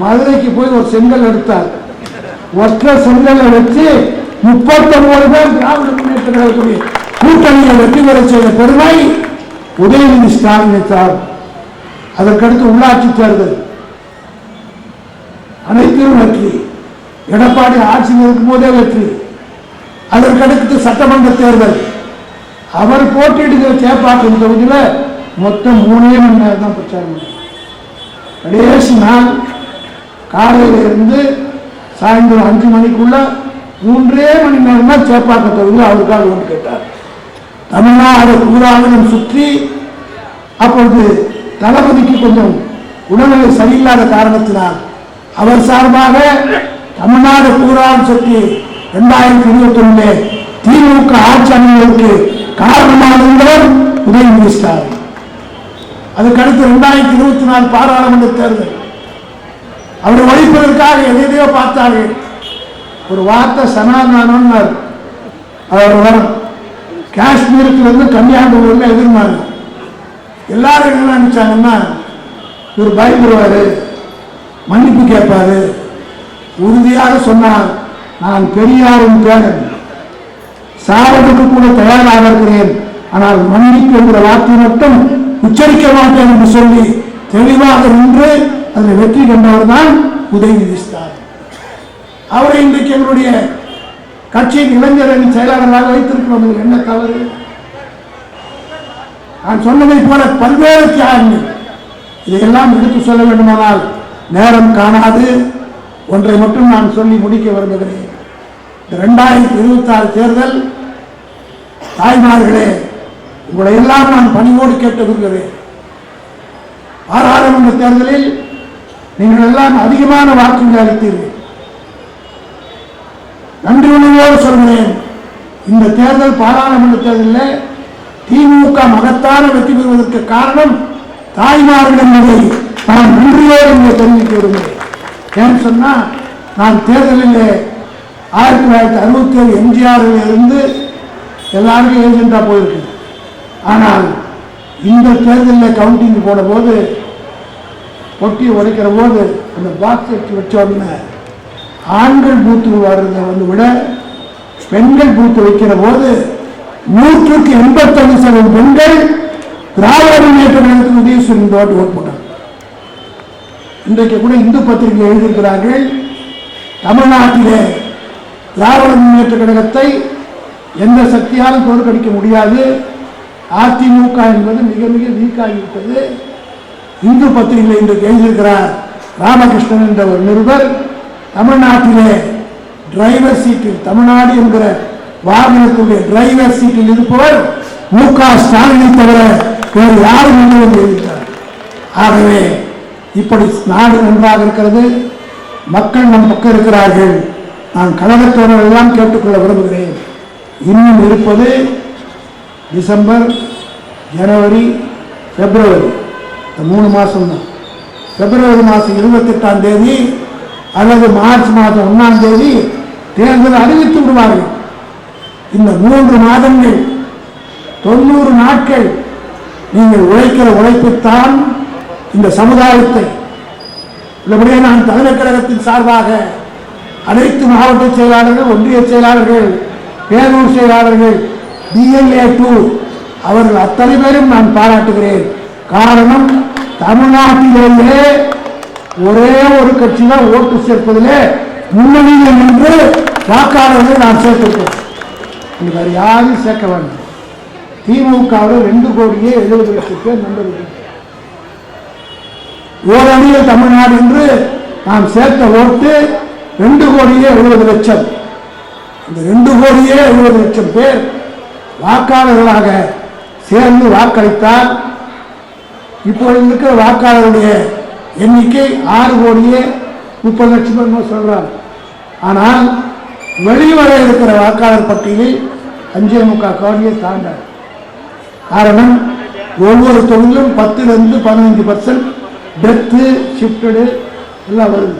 மதுரைக்கு போய் ஒரு செங்கல் எடுத்தார். ஒற்றை செங்கலை வச்சு 39 பேர் திராவிட முன்னேற்ற கழகத்துடைய கூட்டணியை வெற்றி பெற செய்த பெருமை உதயநிதி ஸ்டாலின் சார். அதற்கடுத்து உள்ளாட்சி தேர்தல் அனைத்திலும் வெற்றி. எடப்பாடி ஆட்சியில் இருக்கும் போதே வெற்றி. அதற்கடுத்து சட்டமன்ற தேர்தல் அவர் போட்டியிடுகிற சேப்பாக்கம் தொகுதியில் மொத்தம் 3 மணி நேரம் தான் பிரச்சாரம். கடைசி நாள் காலையில் இருந்து சாயந்தரம் 5 மணிக்குள்ள 3 மணி நேரம் தான் சேப்பாக்கம் தொகுதியில் அவருக்காக ஒன்று கேட்டார். தமிழ்நாடு பூராவிலும் சுற்றி அப்பொழுது தளபதிக்கு கொஞ்சம் உடல்நிலை சரியில்லாத காரணத்தினால் அவர் சார்பாக தமிழ்நாடு பூராவும் சுற்றி 2021 திமுக ஆட்சி அமைவதற்கு காரணமானவர் உதயநிதி ஸ்டாலின். அதுக்கடுத்து 2024 பாராளுமன்ற தேர்தல் அவர் ஒழிப்பதற்காக எதையோ பார்த்தார்கள். ஒரு வார்த்தை சனாதனம் அவர் காஷ்மீருக்கு வந்து கன்னியாகுமரியில் எதிர்மாறு எல்லாரும் என்ன நினைச்சாங்கன்னா இவர் பயப்படுவாரு, மன்னிப்பு கேட்பாரு. உறுதியாக சொன்னார், நான் பெரியாரின் பேரன், சாவதுக்கு கூட தயாராக இருக்கிறேன், ஆனால் மன்னிப்பு என்கிற வார்த்தை மட்டும் உச்சரிக்க மாட்டேன் என்று சொல்லி தெளிவாக நின்று அதில் வெற்றி கண்டவர் தான் உதயநிதி ஸ்டாலின். அவரை இன்றைக்கு எங்களுடைய கட்சியின் இளைஞரணி செயலாளராக வைத்திருக்கிறோம். என்ன தவறு? நான் சொன்னதை போல பல்வேறு தியாகங்கள். இதையெல்லாம் எடுத்து சொல்ல வேண்டுமானால் நேரம் காணாது. ஒன்றை மட்டும் நான் சொல்லி முடிக்க விரும்புகிறேன். 2026 தேர்தல் தாய்மார்களே, உங்களை எல்லாம் நான் பணிவோடு கேட்டு விரும்புகிறேன். பாராளுமன்ற தேர்தலில் நீங்கள் எல்லாம் அதிகமான வாக்குகளை அளித்தீர்கள். நன்றி உணர்வோடு சொல்கிறேன். இந்த தேர்தல் பாராளுமன்ற தேர்தலில் திமுக மகத்தான வெற்றி பெறுவதற்கு காரணம் தாய்மார்கள் என்பதை நான் நன்றியோடு இங்கே தெரிவிக்க விரும்புகிறேன். ஏன்னு சொன்னா, நான் தேர்தலில் 1967 எம்ஜிஆரில் இருந்து எல்லாருக்கும் ஏஜெண்டா போயிருக்கு. ஆனால் இந்த தேர்தலில் கவுண்டிங் போன போது, பொட்டி உடைக்கிற போது அந்த பாக்ஸ் எடுத்து வச்ச உடனே ஆண்கள் பூத்து வர்றதை வந்து விட பெண்கள் பூத்து வைக்கிற போது 185% பெண்கள் திராவிட முன்னேற்ற கழகத்துக்கு உதயசூரியன் ஓட்டு போட்டாங்க. இன்றைக்கு கூட இந்து பத்திரிகை எழுதியிருக்கிறார்கள், தமிழ்நாட்டிலே திராவிட முன்னேற்ற கழகத்தை எந்த சக்தியாலும் தோற்கடிக்க முடியாது, அதிமுக என்பது மிக மிக வீக்காகிவிட்டது. இந்து பத்திரிகையில் இன்றைக்கு எழுதியிருக்கிறார் ராமகிருஷ்ணன் என்ற ஒரு நிருபர், தமிழ்நாட்டிலே டிரைவர் சீட்டில், தமிழ்நாடு என்கிற வாகனத்துடைய டிரைவர் சீட்டில் இருப்பவர் மு.க. ஸ்டாலினை தவிர வேறு யாரும் இல்லை என்று எழுதினார். ஆகவே இப்படி நாடு நன்றாக இருக்கிறது, மக்கள் நம் பக்கம் இருக்கிறார்கள். நான் கழகத்தோடு எல்லாம் கேட்டுக்கொள்ள விரும்புகிறேன். இன்னும் இருப்பது டிசம்பர், ஜனவரி, பிப்ரவரி, இந்த 3 மாதம் தான். பிப்ரவரி மாதம் 28ஆம் தேதி அல்லது மார்ச் மாதம் 1ஆம் தேதி தேர்தல் அறிவித்து விடுவார்கள். இந்த 3 மாதங்கள் 90 நாட்கள் நீங்கள் உழைக்கிற உழைப்புத்தான் இந்த சமுதாயத்தை. உள்ளபடியே நான் தலைமை கழகத்தின் சார்பாக அனைத்து மாவட்ட செயலாளர்கள், ஒன்றிய செயலாளர்கள், பேரூர் செயலாளர்கள், BLA2 அவர்கள் அத்தனை பேரும் நான் பாராட்டுகிறேன். காரணம், தமிழ்நாட்டிலேயே ஒரே ஒரு கட்சி தான் ஓட்டு சேர்ப்பதிலே முன்னணியில் நின்று வாக்காளர்களை நான் சேர்த்திருக்கிறேன். வேறு யாரும் சேர்க்க வேண்டும். திமுகவில் 2,70,00,000 பேர் நண்பர்கள். ஓரணியில் தமிழ்நாடு என்று நாம் சேர்த்த ஓட்டு 2,70,00,000. இந்த 2,70,00,000 பேர் வாக்காளர்களாக சேர்ந்து வாக்களித்தால் இப்போது இருக்கிற வாக்காளருடைய எண்ணிக்கை 6,30,00,000 சொல்றாங்க. ஆனால் வெளிவர இருக்கிற வாக்காளர் பட்டியலில் 5.25 கோடியை தாண்ட. காரணம், ஒவ்வொரு தொகுதியிலும் 10% 15% டெத்து, ஷிஃப்டடு எல்லாம் வருது.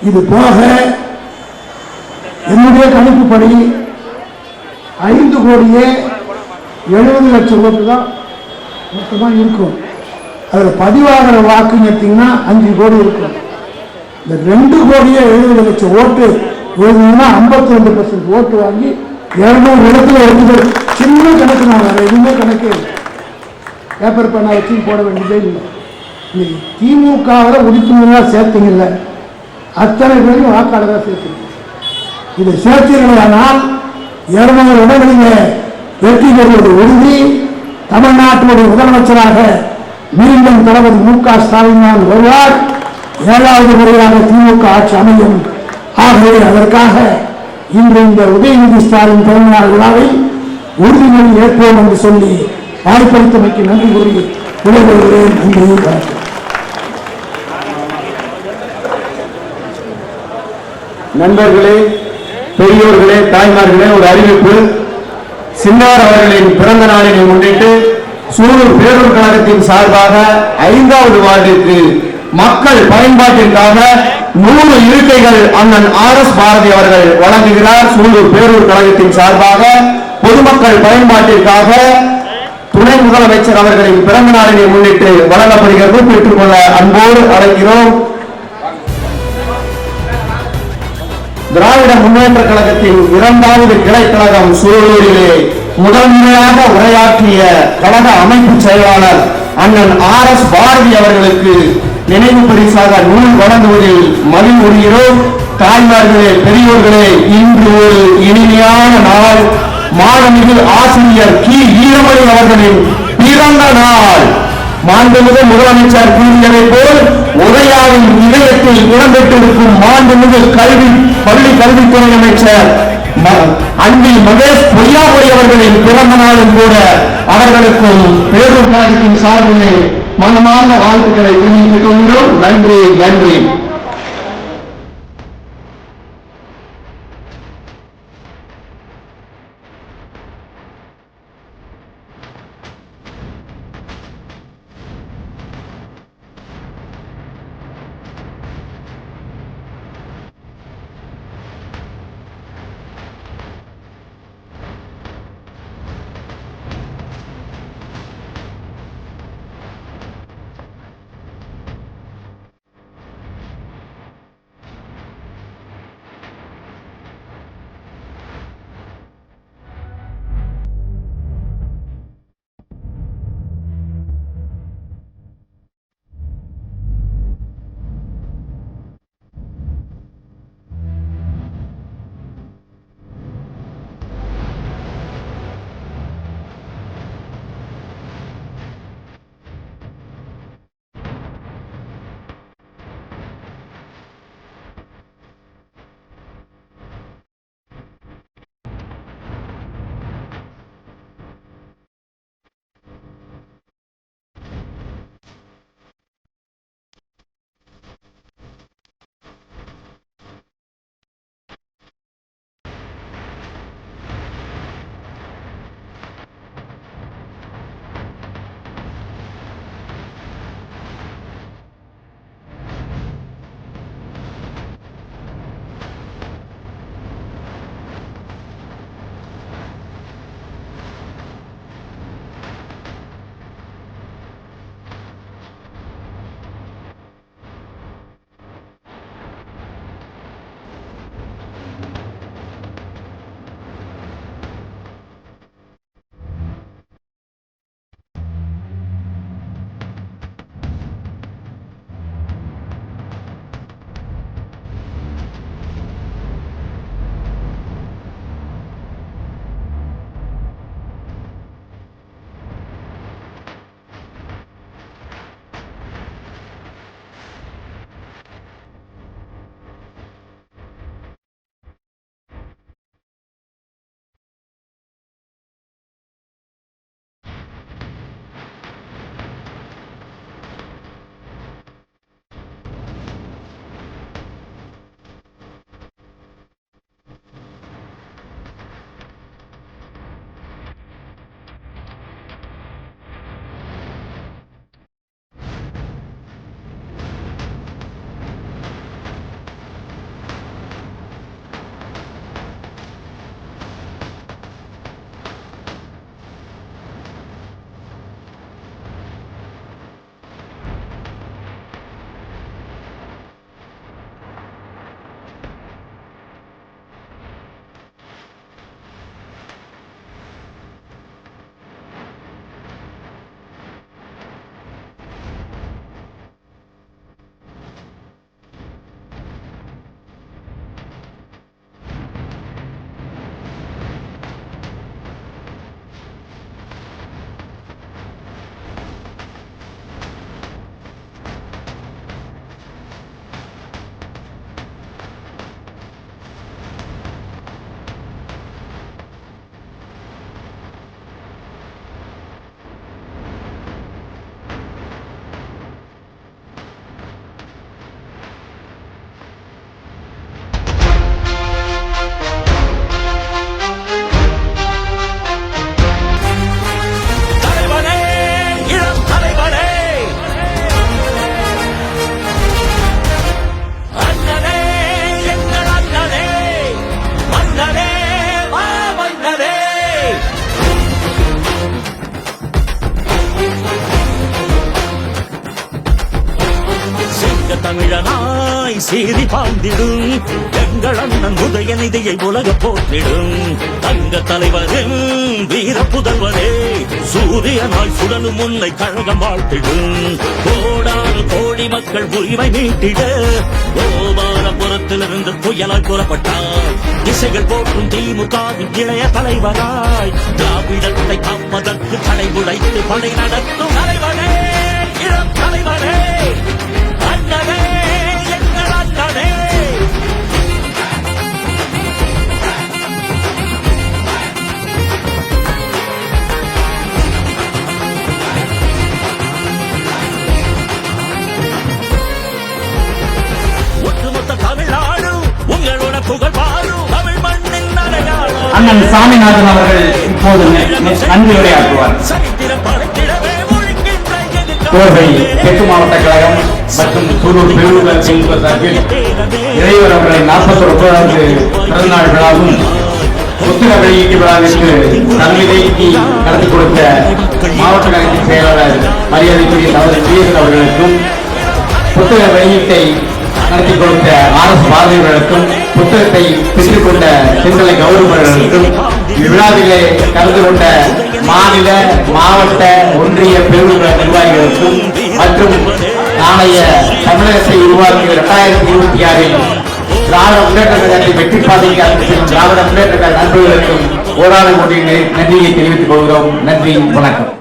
இது போக என்னுடைய கணிப்புப்படி 5,70,00,000 ஓட்டு தான் மொத்தமாக இருக்கும். அதில் பதிவாகிற வாக்குன்னு எடுத்தீங்கன்னா 5 கோடி இருக்கும். இந்த 2,70,00,000 ஓட்டு விழுந்ததுன்னா 52% ஓட்டு வாங்கி 200 இடத்துல இருக்குது. சின்ன கணக்கு நான் வேற எதுவுமே கணக்கு பேப்பர் பண்ண வச்சு போட வேண்டியதே இல்லை. இன்னைக்கு திமுகவில் உறுப்பினராக சேர்த்தீங்கல்ல, அத்தனை பேரும் வாக்காளராக சேர்த்தீங்க. இதை சேர்த்தீர்களானால் 200 இடங்களிலே வெற்றி பெறுவது உறுதி. தமிழ்நாட்டுடைய முதலமைச்சராக மீண்டும் தளபதி மு.க. ஸ்டாலின் தான் வருவார். 7வது முறையாக திமுக ஆட்சி அமையும். ஆகவே அதற்காக இன்று இந்த உதயநிதி ஸ்டாலின் பிறந்தநாள் விழாவை உறுதிமொழி ஏற்போம் என்று சொல்லி வாய்ப்பளித்தமைக்கு நன்றி கூறி விடைபெறுகிறேன். நன்றி, வணக்கம்.
நண்பர்களே, பெரியோர்களே, தாய்மார்களே, ஒரு அறிவிப்பு. சின்னார் அவர்களின் பிறந்த நாளினை முன்னிட்டு சூலூர் பேரூர் கழகத்தின் சார்பாக 5வது வார்டிற்கு மக்கள் பயன்பாட்டிற்காக 100 இருக்கைகள் அண்ணன் RS பாரதி அவர்கள் வழங்குகிறார். சூலூர் பேரூர் கழகத்தின் சார்பாக பொதுமக்கள் பயன்பாட்டிற்காக துணை முதலமைச்சர் அவர்களின் பிறந்த நாளினை முன்னிட்டு வழங்கப்படுகிறது. பெற்றுக்கொள்ள அன்போடு அழைக்கிறோம். திராவிட முன்னேற்ற கழகத்தின் 2வது கிளைக்கழகம் சூலூரிலே முதன்முறையாக உரையாற்றிய கழக அமைப்பு செயலாளர் அண்ணன் RS பாரதி அவர்களுக்கு நினைவு பரிசாக நூல் வழங்குவதில் மகிழ்வுறுகிறோம். தாய்மார்களே, பெரியோர்களே, இன்று ஒரு இனிமையான நாள். மாண்புமிகு ஆசிரியர் கி. வீரமணி அவர்களின் பிறந்த நாள். மாண்புமிகு முதலமைச்சர் கூறியதை போல் உதயாவின் இதயத்தில் இடம்பெற்றிருக்கும் மாண்புமிகு பள்ளி கல்வித்துறை அமைச்சர் அன்பில் மகேஷ் பொய்யாமொழி அவர்களின் பிறந்த நாளும் கூட அவர்களுக்கும் பேரூர் கழகத்தின் சார்பிலே மனமார்ந்த வாழ்த்துக்களை தெரிவித்துக் கொள்கிறோம். நன்றி, நன்றி.
சீறி பாய்ந்திடும் எங்கள் அண்ணன் உதயநிதியை உலக போற்றிடும் தங்க தலைவரின் வீர புதல்வரே சூரியனாய் சுடலும் உன்னை கழகம் வாழ்த்திடும் கோடான கோடி மக்கள் உரிமை மீட்டிட கோபாலபுரத்திலிருந்து புயலாய் புறப்பட்டார் திசைகள் போற்றும் திமுகவின் இளைய தலைவராய் திராவிடத்தை காப்பதற்கு தடை உடைத்து படை நடத்தும் தலைவரே இளம் தலைவரே அண்ணனே எங்கள் அண்ணனே ஒட்டுமொத்த தமிழ்நாடு உங்களோட புகழ் பாடும் தமிழ் மண்ணின் அடையாளம்.
அண்ணன் சாமிநாதன் அவர்கள் இப்போது நன்றி உரையாற்றுவார்.
சரித்திரம் படைத்திடவே ஒழுங்கின்ற
கோவை தெற்கு மாவட்ட கழகம் மற்றும் சூலூர் பெருவுகள் செல்வ சார்பில் இறைவர் அவர்களை 49வது பிறந்தநாள் விழாவும் புத்தக வெளியீட்டு விழாவிற்கு தலைமைக்கு நடத்தி கொடுத்த மாவட்ட கழகத்தின் செயலாளர் மரியாதைக்குரிய சகோதரர் வீரர் அவர்களுக்கும் புத்தக வெளியீட்டை நடத்தி கொடுத்த RS பாரதியர்களுக்கும் புத்தகத்தை பெற்றுக் கொண்ட சிந்தனை கௌரவர்களுக்கும் இவ்விழாவிலே கலந்து கொண்ட மாநில மாவட்ட ஒன்றிய பெருநிறுவன நிர்வாகிகளுக்கும் மற்றும் நாளைய தமிழகத்தை உருவாக்கிய 2026 திராவிட முன்னேற்ற கழகத்தை வெற்றி பாதைக்கு அழைத்து செல்லும் திராவிட முன்னேற்ற கழக நண்பர்களுக்கும் ஓரான கோடி நன்றியை தெரிவித்துக் கொள்கிறோம். நன்றி, வணக்கம்.